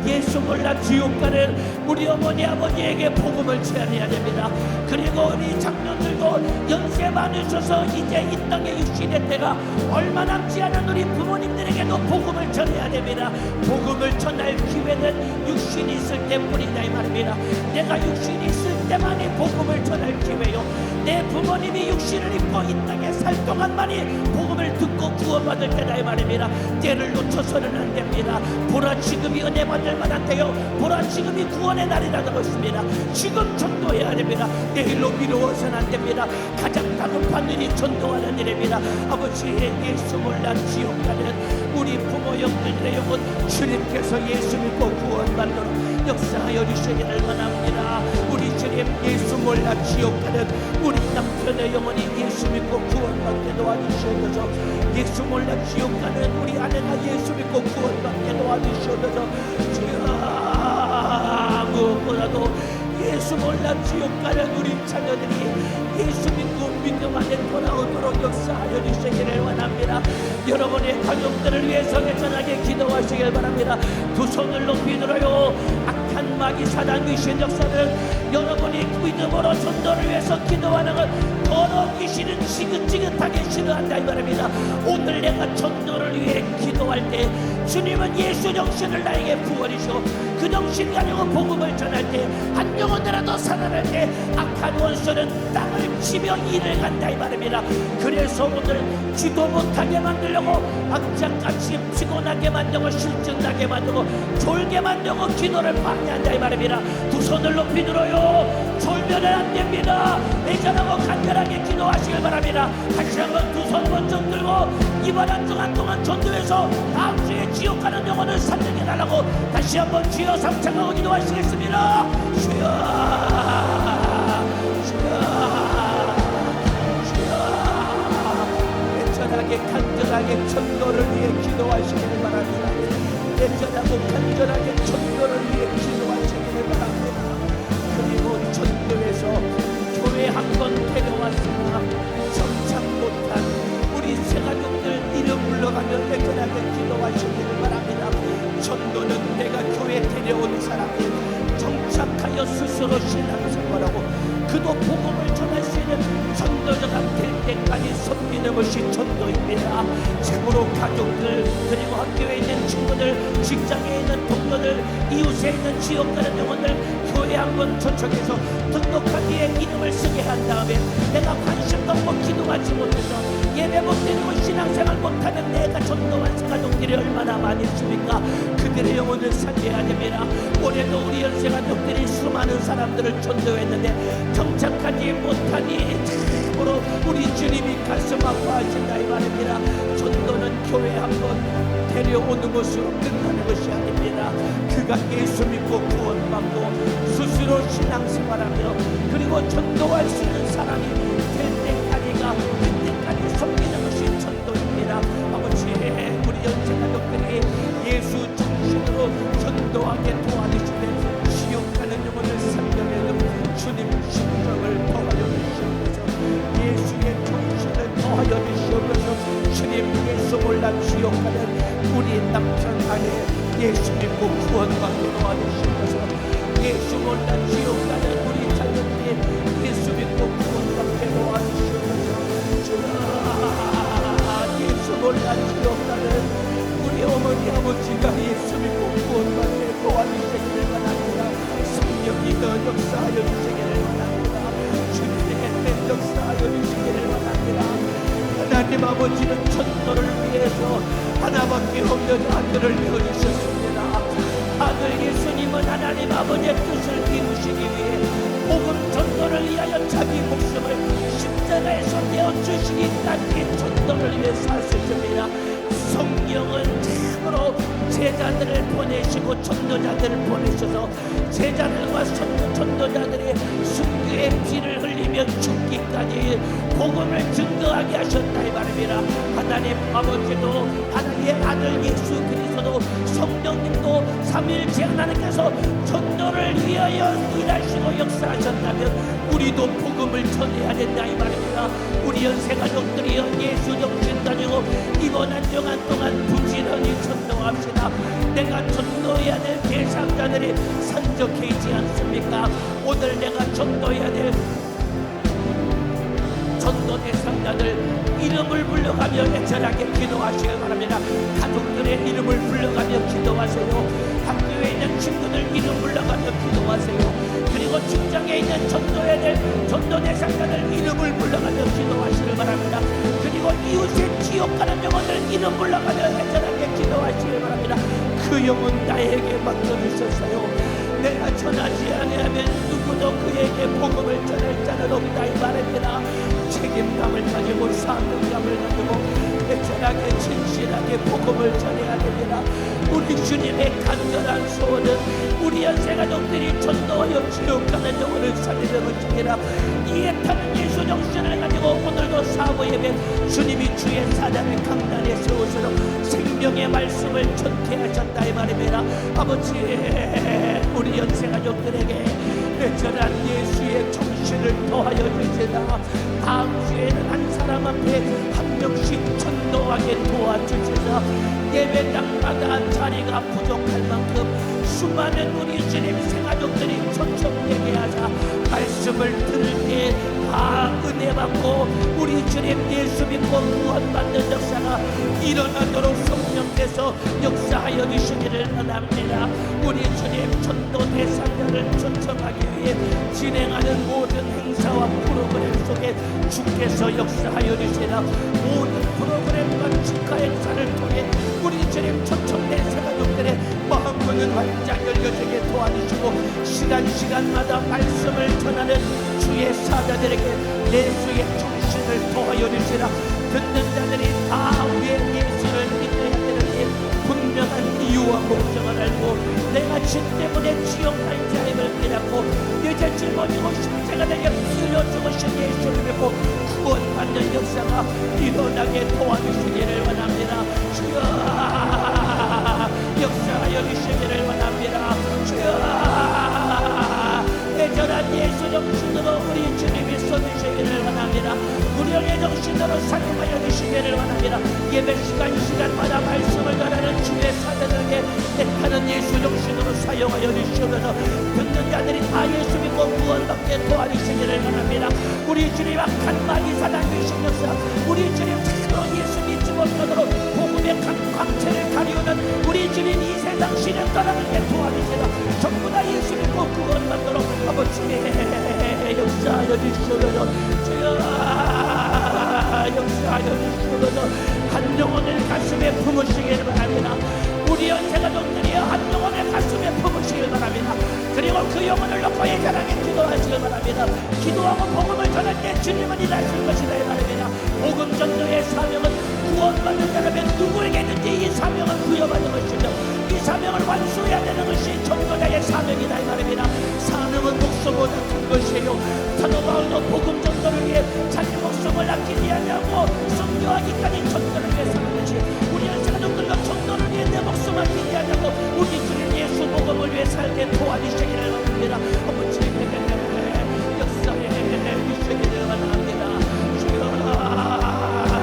S3: 예수 몰라 지옥 가는 우리 어머니 아버지에게 복음을 전해야 됩니다. 그리고 우리 장년들도 연세 많으셔서 이제 이 땅에 육신의 때가 얼마 남지 않은 우리 부모님들에게도 복음을 전해야 됩니다. 복음을 전할 기회는 육신이 있을 때뿐이다 이 말입니다. 내가 육신이 있을 때만이 복음을 전할 기회요, 내 부모님이 육신을 입고 이 땅에 살 동안만이 복음을 듣고 구원받을 때다 이 말입니다. 때를 놓쳐서는 안 됩니다. 보라, 지금이 은혜 받을 만한 때요, 보라, 지금이 구원의 날이라는 것입니다. 지금 전도해야 됩니다. 내일로 미루어서는 안 됩니다. 가장 다급한 일이 전도하는 일입니다. 아버지, 예수 몰라 지옥 가는 우리 부모 영들의 영혼 주님께서 예수 믿고 구원받도록 역사하여 주시기를 원합니다. 우리 주님, 예수 몰라 지옥 가는 우리 남편의 영혼이 예수 믿고 구원받게 도와주시옵소서. 예수 몰라 지옥 가는 우리 아내가 예수 믿고 구원받게 도와주시옵소서. 무엇보다도 예수 몰라 지옥 가는 우리 자녀들이 예수 믿고 믿음 안에 돌아오도록 역사하여 주시기를 원합니다. 여러분의 가족들을 위해서 애절하게 기도하시길 바랍니다. 두 손을 높이 들어요. 악한 마귀 사단 귀신 역사는 여러분이 믿음으로 전도를 위해서 기도하는 것 더러 귀신은 지긋지긋하게 싫어한다 이 말입니다. 오늘 내가 전도를 위해 기도할 때 주님은 예수 정신을 나에게 부어주시고 그 정신 가지고 복음을 전할 때 한 영혼이라도 살아날 때 악한 원수는 땅을 치며 일을 간다 이 말입니다. 그래서 오늘 기도 못하게 만들려고 악착같이 피곤하게 만들고 실증나게 만들고 졸게 만들고 기도를 방해한다 이 말입니다. 두 손을 높이 들어요. 졸면은 안 됩니다. 애절하고 간절하게 기도하시길 바랍니다. 다시 한번 두 손 번쩍 들고 이번 한 주간 동안 전도해서 다음 주에 지옥 가는 영혼을 살리게 달라고 다시 한번 주여 삼창하고 기도하시겠습니다. 주여, 주여, 주여. 애절하게 간절하게 전도를 위해 기도하시기를 바랍니다. 애절하고 간절하게 전도를 위해 기도하시기를 바랍니다. 그리고 전도에서 교회 한 번 데려왔으나 정착 못한 우리 새가족들 이름 불러가며 애절하게 기도하시기를 바랍니다. 전도는 내가 교회 데려온 사람이 정착하여 스스로 신앙생활하고 그도 복음을 전할 수 있는 전도자가 될 때까지 섬기는 것이 전도입니다. 참으로 가족들, 그리고 학교에 있는 친구들, 직장에 있는 동료들, 이웃에 있는 지역 가는 영혼들 교회 한번 초청해서 등록한 뒤에 이름을 쓰게 한 다음에 내가 관심도 없고 기도하지 못해서 예배 못 드리고 신앙생활 못하는 내가 전도한 가족들이 얼마나 많이 있습니까? 그들의 영혼을 살려야 됩니다. 올해도 우리 연세가족들이 수많은 사람들을 전도했는데 정착하지 못하니 참으로 우리 주님이 가슴 아파하신다 이 말입니다. 전도는 교회 한번 데려오는 것으로 끝나는 것이 아닙니다. 그가 예수 믿고 구원받고 스스로 신앙생활하며 그리고 전도할 수 있는 사람이 될 때까지가 그때까지 섬기는 것이 전도입니다. 아버지, 우리 연세가족들이 예수 정신으로 전도하게 도와주시되 지옥 가는 영혼을 살려내는 주님 심정을 도와여 주시옵소서. 주님 예수 몰라 지옥 가는 우리 남편 아내 예수 믿고 구원받게 도와주시옵소서. 예수 몰라 지옥 가는 우리 자녀들이 예수 믿고 구원받게 도와주시옵소서. 예수 몰라 지옥 가는 우리 어머니 아버지가 예수 믿고 구원받게 도와주시기를 바랍니다. 성령님도 역사하여 주시기를 바랍니다. 주님의 역사하여 주시기를 바랍니다. 하나님 아버지는 천도를 위해서 하나밖에 없는 아들을 내어주셨습니다. 아들 예수님은 하나님 아버지의 뜻을 이루시기 위해 복음 전도를 위하여 자기 목숨을 십자가에서 내어주시기까지 전도를 위해서 하셨습니다. 성령은 참으로 제자들을 보내시고 전도자들을 보내셔서 제자들과 전도자들이 순교의 피를 흘리며 죽기까지 복음을 증거하게 하셨다 이 말입니다. 하나님 아버지도 하나님의 아들 예수 그리스도도 성령님도 삼위일체 하나님께서 전도를 위하여 일하시고 역사하셨다면 우리도 복음을 전해야 된다 이 말입니다. 우리 연세 가족들이 예수 정신 다니고 이번 한 주간 동안 부지런히 전도합시다. 내가 전도해야 될 대상자들이 산적해 있지 않습니까? 오늘 내가 전도해야 될 전도 대상자들 이름을 불러가며 애절하게 기도하시기 바랍니다. 가족들의 이름을 불러가며 기도하세요. 학교에 있는 친구들 이름 불러가며 기도하세요. 그리고 직장에 있는 전도해야 될 전도 대상자들 이름을 불러가며 기도하시기 바랍니다. 그리고 이웃의 지옥 가는 영혼들 이름 불러가며 애절하게 기도하시기 바랍니다. 그 영혼 나에게 맡겨주셨어요. 내가 전하지 아니하면 누구도 그에게 복음을 전할 자는 없다 이 말입니다. 책임감을 가지고 사명감을 가지고 애절하게 진실하게 복음을 전해야 됩니다. 우리 주님의 간절한 소원은 우리 연세가족들이 전도하여 지옥 가는 영혼을 살리는 것입니다. 이에 타는 예수 정신을 가지고 오늘도 사부 예배 주님이 주의 사자를 강단에 세우시러 생명의 말씀을 전케 하셨다 이 말입니다. 아버지 우리 연세가족들에게 애절한 예수의 정신을 더하여 주시다. 다음 주에는 한 사람 앞에 한 명씩 전도하게 도와주시다. 예배당마다 자리가 부족할 만큼 수많은 우리 주님 생가족들이 초청되게 하자. 말씀을 들을 때 다 은혜 받고 우리 주님 예수 믿고 구원받는 역사가 일어나도록 성령께서 역사하여 주시기를 원합니다. 우리 주님 전도 대상자를 초청하기 위해 진행하는 모든 행사와 프로그램 속에 주께서 역사하여 주시라. 모든 프로그램과 축하 행사를 통해 우리 주님 초청된 생가족들의 마음문은 활짝 열려지게 도와주시고 시간마다 말씀을 전하는 주의 사자들에게 예수의 정신을 도와여 주시라. 듣는 자들이 다 왜 예수를 믿어야 되는지 분명한 이유와 목적을 알고 내가 진 때문에 지옥 갈 자임을 깨닫고 이제 짊어지고 십자가에게 피를 죽으신 예수를 믿고 구원받는 역사가 일어나게 도와주시기를 원합니다. 주여 역사하여 주시기를 원합니다. 주여 애절한 예수 정신으로 우리 주님이 써주시기를 원합니다. 무령의 정신으로 사용하여 주시기를 원합니다. 예배 시간마다 말씀을 전하는 주의 사자들에게 애타는 예수 정신으로 사용하여 주시면서 듣는 자들이 다 예수 믿고 구원받게 도와주시기를 원합니다. 우리 주님 악한 마귀 사단 귀신 역사 우리 주님 참으로 예수 믿지 못하도록 복음의 광채를 가리우는 우리 주님 이 세상 신을 떠나게 도와주시라. 전부 다 예수 믿고 구원받도록 아버지 역사하여 주시옵소서. 주여 역사하여 주시옵소서. 한 영혼을 가슴에 품으시기를 바랍니다. 우리 연세가족들이 한 영혼을 가슴에 품으시길 바랍니다. 그리고 그 영혼을 놓고 예전하게 기도하시길 바랍니다. 기도하고 복음을 전할 때 주님은 일하실 것이다 이 말입니다. 복음 전도의 사명은 구원받는 자라면 누구에게든지 이 사명을 부여받는 것이죠. 이 사명을 완수해야 되는 것이 전도자의 사명이다 이 말입니다. 사명은 목숨보다 큰 것이에요. 사도 바울도 복음 전도를 위해 자기 목숨을 아끼지 아니하고 순교하기까지 전도를 위해 사는 것이 우리 연세가족들과 전도를 위해 내 목숨 아끼지 아니하고 우리 주님 예수 복음을 위해 살게 도와주시기를 원합니다. 아버지 역사에 주시기를 원합니다. 주여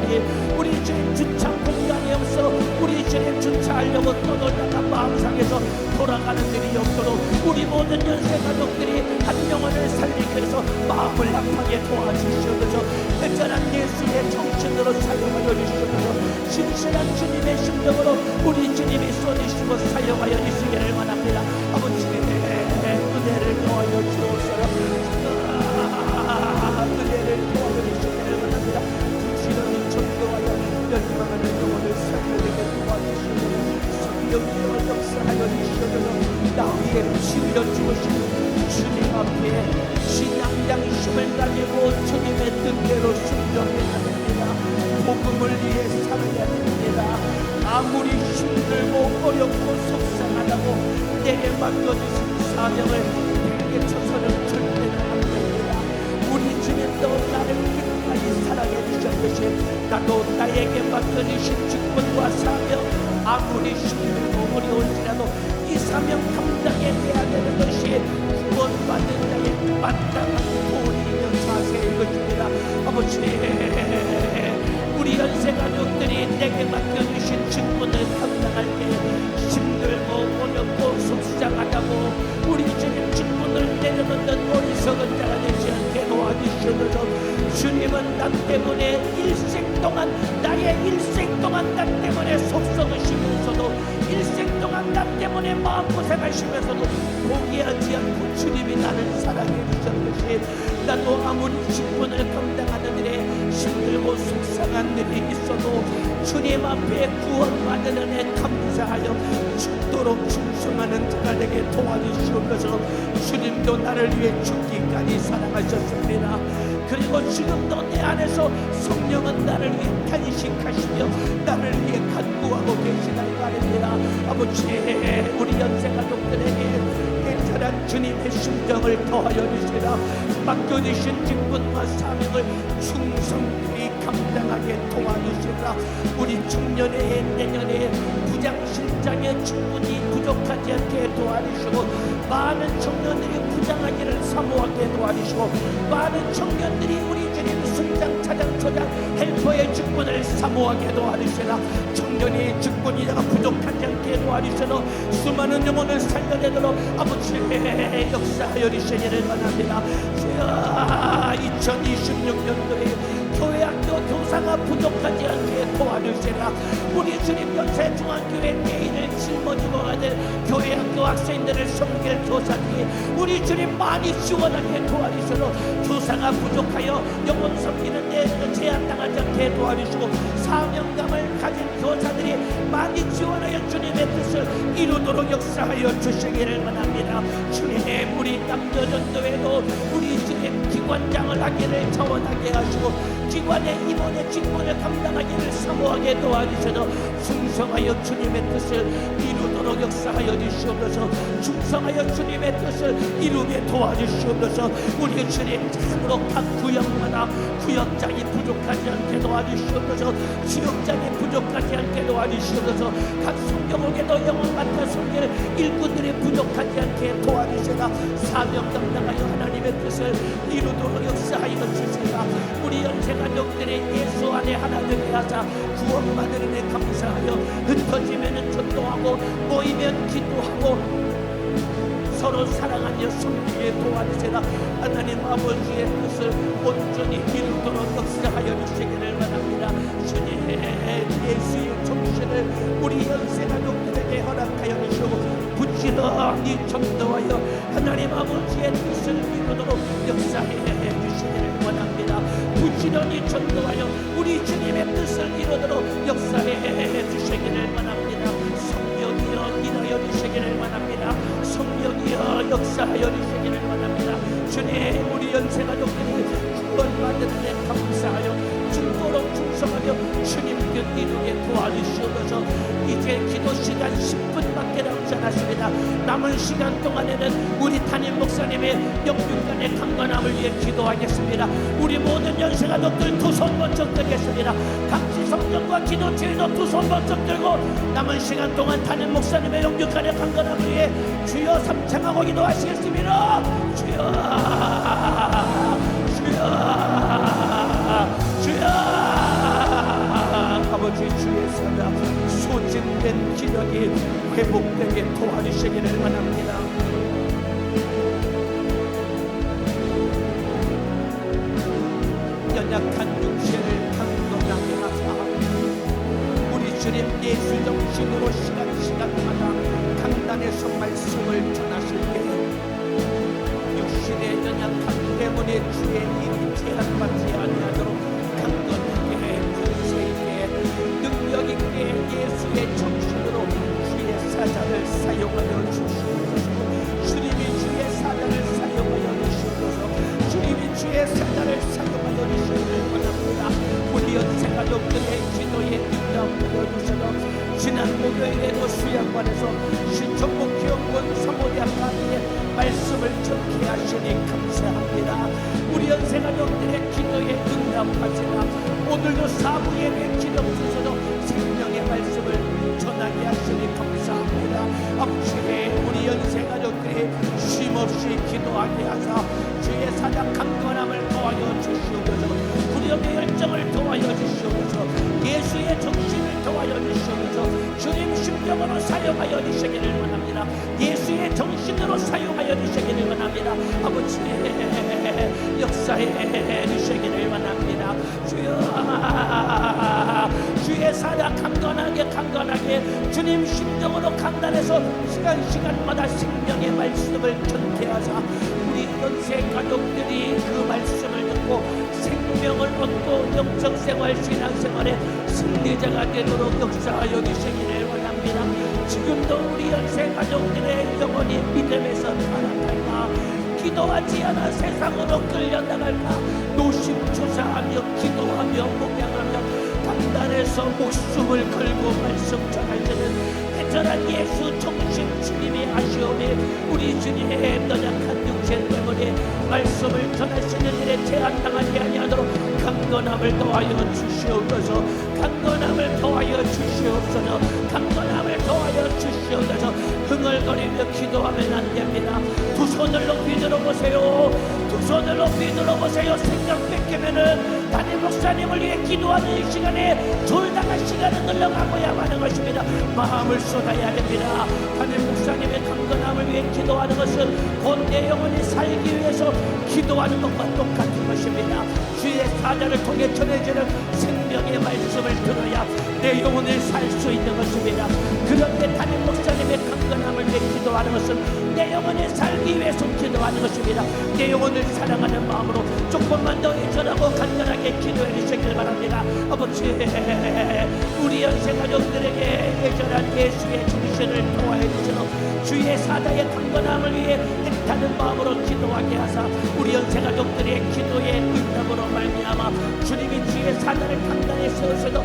S3: 주님, 우리 주님 주차 공간이 없어 우리 주님 주차하려고 떠돌다가 마음상에서 돌아가는 일이 없도록 우리 모든 연세 가족들이 한 영혼을 살리기 위해서 마음을 합하게 도와주시옵소서. 애절한 예수의 정신으로 사용하여 주시옵소서. 신실한 주님의 심정으로 우리 주님이 쏘시고 사용하여 주시기를 원합니다. 아버지의 은혜를 도와여 주옵소서. 은혜를 도와여 주시기를 원합니다. 부지런히 전도하여 멸망하는 영혼을 살려내게 도와주시옵소서. 성령님을 역사하여 주시옵소서. 나 위에 치우려 주시는 주님 앞에 신앙 양심을 가지고 주님의 뜻대로 순종해야 됩니다. 복음을 위해 살아야 됩니다. 아무리 힘들고 어렵고 속상하다고 내게 맡겨주신 사명을 내게쳐서는 절대로 안 됩니다. 우리 주님도 나를 끝까지 사랑해 주셨듯이 나도 나에게 맡겨주신 직분과 사명, 아무리 힘들고 어려울지라도 이 사명 감당해야 되는 것이 구원받은 자의 마땅한 도리이며 자세일 것입니다. 아버지, 우리 연세가족들이 내게 맡겨주신 직분을 감당할 때 힘들고 어렵고 속상하다고 우리 주님 직분을 내려놓는 어리석은 자가 되지 않게 도와주시옵소서. 주님은 나 때문에 일생 동안 나의 일생 동안 나 때문에 속썩으시면서도 일생 동안 나 때문에 마음고생하시면서도 포기하지 않고 주님이 나를 사랑해 주셨듯이 나도 아무리 직분을 감당하는 일에 힘들고 속상한 일이 있어도 주님 앞에 구원받은 은혜 감사하여 죽도록 충성하는 자가 되게 도와주시옵소서. 주님도 나를 위해 죽기까지 사랑하셨습니다. 그리고 지금도 내 안에서 성령은 나를 위해 탄식하시며 나를 위해 간구하고 계시다는 말입니다. 아버지, 우리 연세가족들에게 괜찮은 주님의 심정을 더하여 주시라. 맡겨주신 직분과 사명을 충성히 감당하게 도와주시라. 우리 중년에 내년에 부장신장의 직분이 부족하지 않게 도와주시고 많은 청년들이 부장하기를 사모하게 도와주시고 많은 청년들이 우리 주님 순장, 차장, 초장, 헬퍼의 직분을 사모하게 도와주시라. 청년의 직분이다가 부족하지 않게 도와주시라. 수많은 영혼을 살려내도록 아버지의 역사하여 주시기를 원합니다. 2026년도에 교회학교 교사가 부족하지 않게 도와주시라. 우리 주님 연세 중앙교회 내일을 짊어지고 가는 교회학교 학생들을 섬길 교사들이 우리 주님 많이 지원하게 도와주시고 교사가 부족하여 영혼 섬기는 데 제한당하지 않게 도와주시고 사명감을 가진 교사들이 많이 지원하여 주님의 뜻을 이루도록 역사하여 주시기를 원합니다. 주님, 우리 남녀전도회도 우리 주님 기관장을 하기를 자원하게 하시고 기관의 임원의 직분을 감당하기를 사모하게 도와주셔서 충성하여 주님의 뜻을 이루도록 역사하여 주시옵소서. 충성하여 주님의 뜻을 이루게 도와주시옵소서. 우리 주님 참으로 각 구역마다 구역장이 부족하지 않게 도와주시옵소서. 지역장이 부족하지 않게 도와주시옵소서. 각 성경옥에도 영혼 맡아 섬길 일꾼들이 부족하지 않게 도와주시라. 사명 감당하여 하나님의 뜻을 이루도록 역사하여 주시라. 우리 연세가족들의 예수 안에 하나 되게 하사 구원받은 은혜 감사하여 흩어지면 전도하고 모이면 기도하고 서로 사랑하며 섬기게 도와주시라. 하나님 아버지의 뜻을 온전히 이루도록 역사하여 주시기를 원합니다. 주님, 예수의 정신을 우리 연세가족들에게 허락하여 주시고 부지런히 전도하여 하나님 아버지의 뜻을 이루도록 역사해 주시기를 원합니다. 부지런히 전도하여 우리 주님의 뜻을 이루도록 역사해 주시기를 원합니다. 성령이여 일하여 주시기를 원합니다. 성령이여 역사하여 주시기를 원합니다. 주님, 우리 연세가족들이 구원받은 데 감사하여 죽도록 충성하며 주님 뜻 이루게 도와주시옵소서. 이제 기도 시간 10분밖에 남지 않았습니다. 남은 시간 동안에는 우리 담임 목사님의 영육간의 강건함을 위해 기도하겠습니다. 우리 모든 연세가족들 두 손 번쩍 들겠습니다. 각지 성령과 기도 제도 두 손 번쩍 들고 남은 시간 동안 담임 목사님의 영육간의 강건함을 위해 주여 삼창하고 기도하시겠습니다. 주여, 주여, 주여. 아버지 주의 사자 소진된 기력이 회복되게 도와주시기를 원합니다. 연약한 육체를 강건하게 하사 우리 주님 예수 정신으로 시간마다 강단에서 말씀을 전하실 때 육신의 연약함 때문에 주의 일이 제한받지 아니하도록 강건하게 권세있게 능력있게 예수의 정신으로 주의 사자를 사용하여 주시옵소서. 주님이 주의 사자를 사용하여 주시옵소서. 주님이 주의 사자를 사용하여 주시기를 원합니다. 우리 연세 가족들의 기도에 응답하여 주셔서 지난 목요일에도 수양관에서 신천국 기영권 사모대학 강의에 말씀을 전케 하시니 감사합니다. 우리 연세 가족들의 기도에 응답하시라. 오늘도 사부 예배 기도 주셔서 생명의 말씀을 전하게 하시니 감사합니다. 아버지 우리 연세 가족들이 쉼없이 기도하게 하사 주의 사자 강건함을 도와여 주시옵소서. 구력의 열정을 도와여 주시옵소서. 예수의 정신을 도와여 주시옵소서. 주님 심정으로 사용하여 주시기를 원합니다. 예수의 정신으로 사용하여 주시기를 원합니다. 아버지 역사해 주시기를 원합니다. 주여 주의 사자 강건하게 주님 심정으로 강단해서 시간마다 생명의 말씀을 전케하사 우리 연세 가족들이 그 말씀을 듣고 생명을 얻고 영적생활 신앙생활에 승리자가 되도록 역사하여 주시기를 원합니다. 지금도 우리 연세 가족들의 영혼이 믿음에서 살아갈까 기도하지 않아 세상으로 끌려나갈까 노심초사하며 기도하며 목양하며 강단에서 목숨을 걸고 말씀 전하시는 애절한 예수 정신 주님이 아시오니 우리 주님의 연약한 육체 때문에 말씀을 전하시는 일에 제한당하지 아니하도록 강건함을 더하여 주시옵소서. 강건함을 더하여 주시옵소서. 강건함을 더하여 주시옵소서. 흥얼거리며 기도하면 안 됩니다. 두 손을 높이 들어보세요. 두 손을 높이 들어보세요. 생각 뺏기면은 담임 목사님을 위해 기도하는 이 시간에 졸다가 시간은 흘러가고야 하는 것입니다. 마음을 쏟아야 됩니다. 담임 목사님의 강건함을 위해 기도하는 것은 곧 내 영혼이 살기 위해서 기도하는 것과 똑같은 것입니다. 주의 사자를 통해 전해지는 생명의 말씀을 들어야 내 영혼을 살 수 있는 것입니다. 그런데 담임 목사님의 강건함을 위해 기도하는 것은 내 영혼이 살기 위해서 기도하는 것입니다. 내 영혼을 사랑하는 마음으로 조금만 더 애절하고 간절하게 기도해 주시길 바랍니다. 아버지 우리 연세 가족들에게 애절한 예수의 정신을 도와해 주시고 주의 사자의 강건함을 위해 애타는 마음으로 기도하게 하사 우리 연세 가족들의 기도의 응답으로 말미암아 주님이 주의 사자를 강단에 세우셔도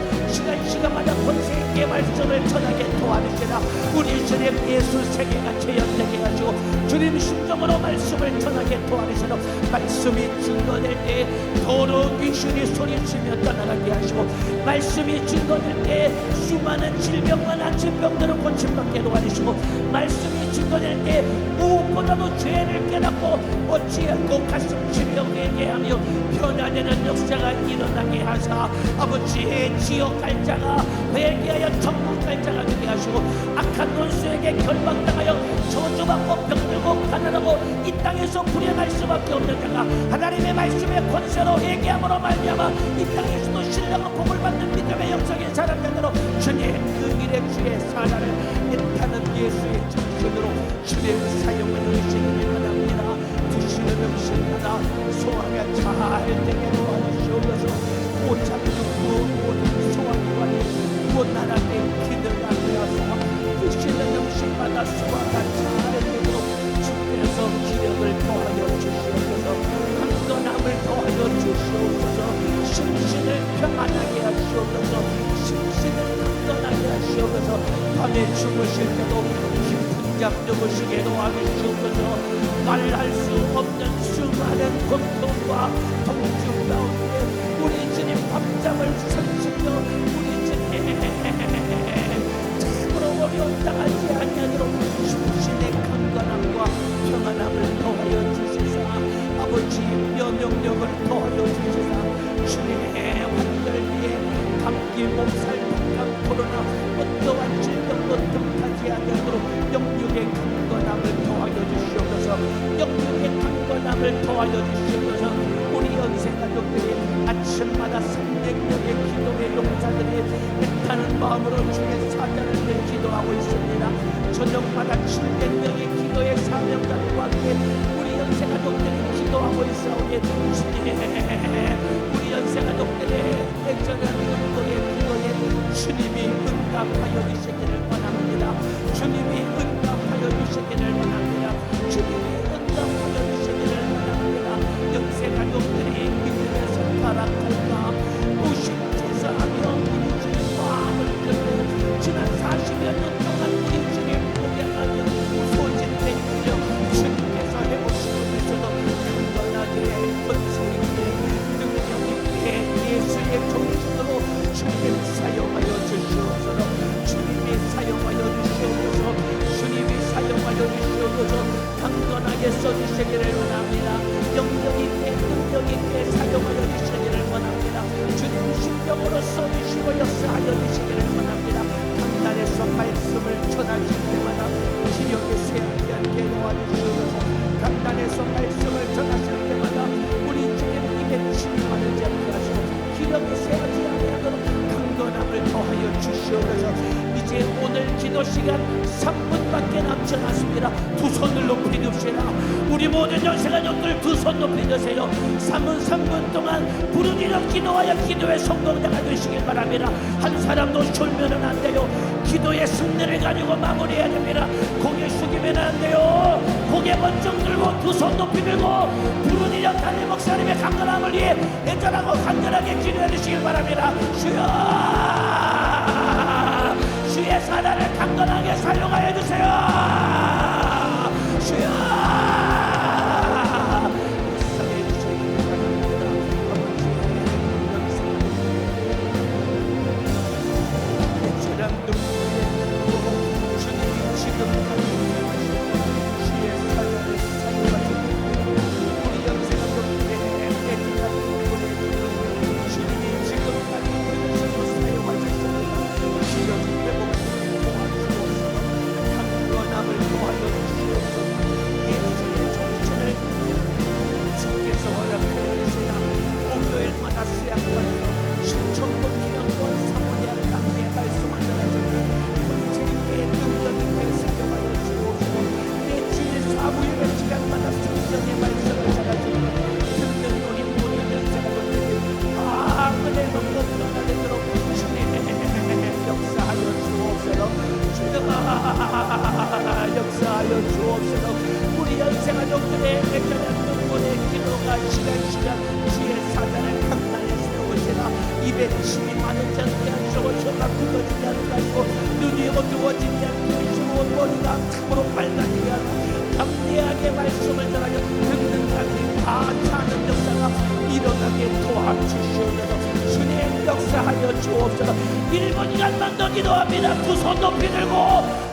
S3: 시간마다 권세 있게 말씀을 전하게 도와주시라. 우리 주님 예수 세계가 재현되게 하시고 주님 심정으로 말씀을 전하게 도와주시라. 말씀이 증거될 때 더러운 귀신이 소리치며 떠나가게 하시고 말씀이 증거될 때 수많은 질병과 난치병들을 고침받게 도와주시고 말씀이 증거될 때 무엇보다도 죄를 깨닫고 어찌하고 가슴 치며 회개하며 변화되는 역사가 일어나게 하사 아버지의 지옥 갈 자가 회개하여 천국 갈 자가 되게 하시고 악한 원수에게 결박당하여 저주받고 병들고 가난하고 이 땅에서 불행할 수밖에 없는 자가 하나님의 말씀의 권세로 회개함으로 말미암아 이 땅에서도 신령한 복을 받는 믿음의 영성의 사람들로 주님 그 일에 주의 사자를 애타는 예수의 정신으로 주님 사용을 주시기를 원합니다. 드시는 음식마다 소화가 잘 되게 도와주시옵소서. 못 참고 모든 소화기관이 원활하게 기능을 하여서 드시는 음식마다 소화가 잘 되도록 주께서 기력을 더하여 주시옵소서. 강건함을 더하여 주시옵소서. 심신을 평안하게 하시옵소서. 심신을 강건하게 하시옵소서. 밤에 주무실 때도 깊은 잠 주무시게 도와주시옵소서. 말할 수 없는 수많은 고통과 통증 가운데 우리 주님 밤잠을 설치며 우리 주님 참으로 어려움 당하지 아니하도록 심신의 강건함과 평안함을 더하여 주시사 아버지 면역력을 더하여 주시사 주님의 환절기에 감기 몸살 하나님의 용사들이 애타는 마음으로 주의 사자를 위해 기도하고 있습니다. 저녁마다 700명의 기도의 사명자들과 함께 우리 연세가족들이 기도하고 있사오니 주님, 우리 연세가족들의 애절한 기도의 주님이 응답하여 주시기를 원합니다. 주님이 응답하여 주시기를 원합니다. 주님이 응답하여 주시기를 원합니다. 연세가족들이 믿음에서 타락할까 무심초사하며 우리 주님 마음을 들고 지난 40여 년 동안 우리 주님 고백하며 소진된 기력 주님께서 해보시고 있어도 강건하게 권세있게 능력있게 예수의 정신으로 주님 사용하여 주시옵소서. 주님이 사용하여 주시옵소서. 주님이 사용하여 주시옵소서. 강건하게 써주시기를 원합니다. 영역있게 능력있게 사용하여 주시기를 원합니다. 주님 신령으로 써주시고 역사하여 주시기를 원합니다. 강단에서 말씀을 전하실 때마다 기력의 쇠하게 도와주시옵소서. 강단에서 말씀을 전하실 때마다 우리 주님 입에 침이 많지 않게 하시고 기력의 쇠하지 않게 하도록 강건함을 더하여 주시옵소서. 이제 오늘 기도 시간 3분밖에 남지 않았습니다. 두 손을 높이 듭시다. 우리 모든 연세가족들 두 손 높이 드세요. 3분 동안 부른 이름 기도하여 기도의 성공자가 되시길 바랍니다. 한 사람도 졸면은 안 돼요. 기도의 승리를 가지고 마무리해야 됩니다. 고개 숙이면 안 돼요. 고개 번쩍 들고 두 손 높이 들고 부른 이름 담임 목사님의 강건함을 위해 애절하고 간절하게 기도해 주시길 바랍니다. 주여, 주의 사단을 강건하게 사용하여 주세요. 주여, 사용해 주시기 바랍니다. 애절한 눈물에 주님이 지금 주의 사단을 사용하시고 우리 연세가족들의 애절한 눈물에 주님이 지금 사용하시고 사용하셨습니다. 기력이 강건함을 도와줘 주시옵소서. 예수의 정신을 주께서 허락하여 주시나 목요일마다 수양관에서 신청도 기념권 사모대학 강의 말씀을 전하시는 주님께 능력있게 사용하여 주옵소서. 내 주일 사부예배 시간마다 성령의 말씀을 전하시는 듣는 우리 모든 연세가족들이 다 은혜로 넘쳐나도록 주님 역사하여 주옵소서. 역사하여 주옵소서. 우리 연세가족들의 애절한 눈물의 기도가 시간 주의 사단을 강단에 세우시라. 입에 침이 많은 않게 하시고 혀가 굳어지지 않게 하시고 눈이 어두워지지 않게 하시고 머리가 참으로 빨갛게 하고 담대하게 말씀을 전하여 듣는 자들이 다 차는 역사가 일어나게 도와주시옵소서. 주님 역사하여 주옵소서. 1분간만 더 기도합니다. 두 손 높이 들고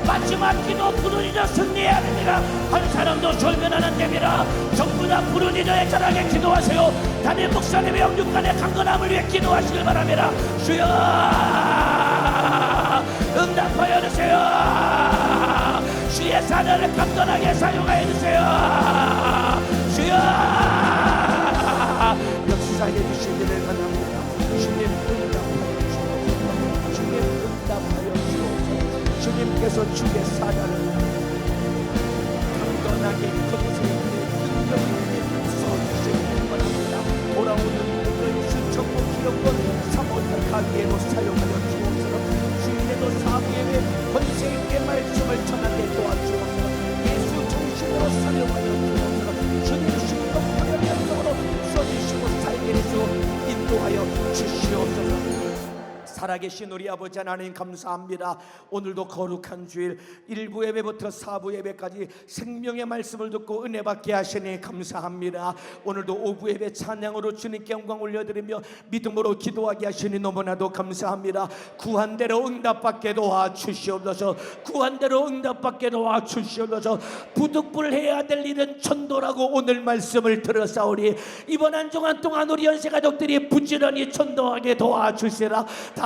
S3: 마지막 기도 부르짖어 승리해야 됩니다. 한 사람도 졸면 안 됩니다. 전부 다 부르짖어 애절하게 기도하세요. 담임 목사님의 영육간의 강건함을 위해 기도하시길 바랍니다. 주여, 응답하여 주세요. 주의 사자를 강건하게 사용하여 주세요. 주여, 역사해 주시기를 원합니다. 주님 응답하여 주옵소서. 주님 응답하여 주옵소서. 주님께서 주의 사자를 강건하게 건설하게 능력있게 써주시기를 원합니다. 돌아오는 그의 신청고 기록권 사모자 가기에도 사용하여 주옵소서. 주일에도 사부예배 권세있게 말씀을 전하게 도와주옵소서. 예수 정신으로 사용하여 주옵소서. 주님 신동하여 연속으로 써주시고 살게 해서 인도하여 주시옵소서. 살아계신 우리 아버지 하나님 감사합니다. 오늘도 거룩한 주일 1부 예배부터 4부 예배까지 생명의 말씀을 듣고 은혜 받게 하시니 감사합니다. 오늘도 5부 예배 찬양으로 주님께 영광 올려드리며 믿음으로 기도하게 하시니 너무나도 감사합니다. 구한 대로 응답받게 도와주시옵소서. 구한 대로 응답받게 도와주시옵소서. 부득불해야 될 일은 천도라고 오늘 말씀을 들었사오니 이번 한 주간 동안 우리 연세가족들이 부지런히 천도하게 도와주시라.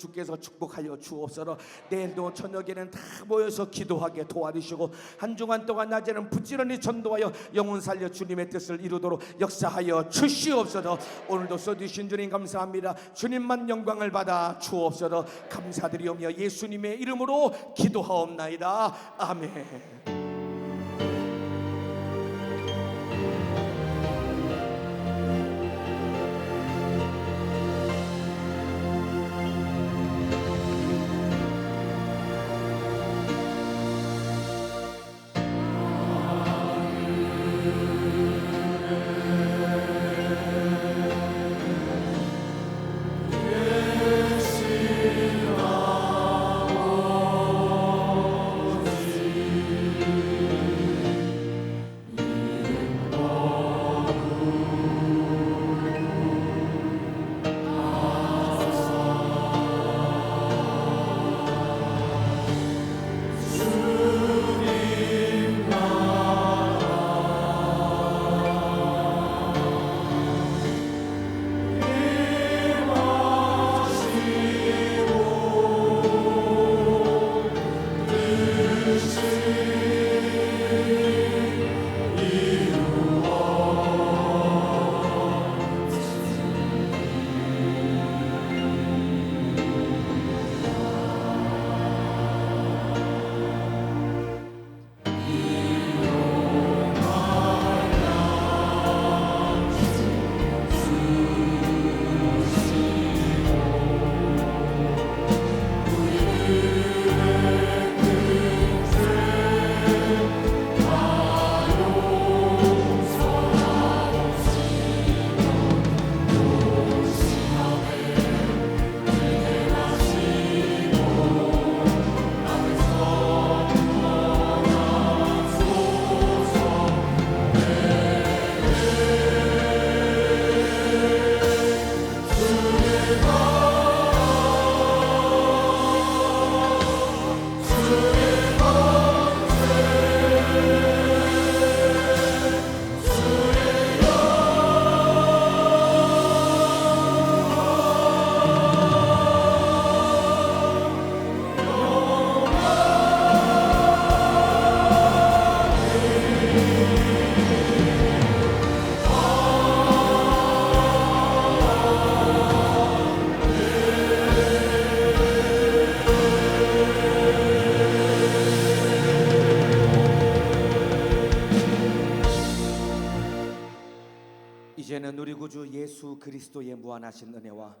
S3: 주께서 축복하여 주옵소서. 내일도 저녁에는 다 모여서 기도하게 도와주시고 한 주간 동안 낮에는 부지런히 전도하여 영혼 살려 주님의 뜻을 이루도록 역사하여 주시옵소서. 오늘도 써주신 주님 감사합니다. 주님만 영광을 받아 주옵소서. 감사드리오며 예수님의 이름으로 기도하옵나이다. 아멘. 이제는 우리 구주 예수 그리스도의 무한하신 은혜와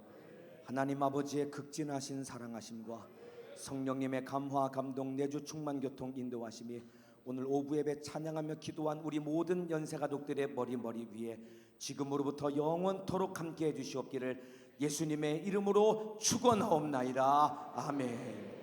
S3: 하나님 아버지의 극진하신 사랑하심과 성령님의 감화 감동 내주 충만 교통 인도하심이 오늘 오후 예배 찬양하며 기도한 우리 모든 연세가족들의 머리 위에 지금으로부터 영원토록 함께해 주시옵기를 예수님의 이름으로 축원하옵나이다. 아멘.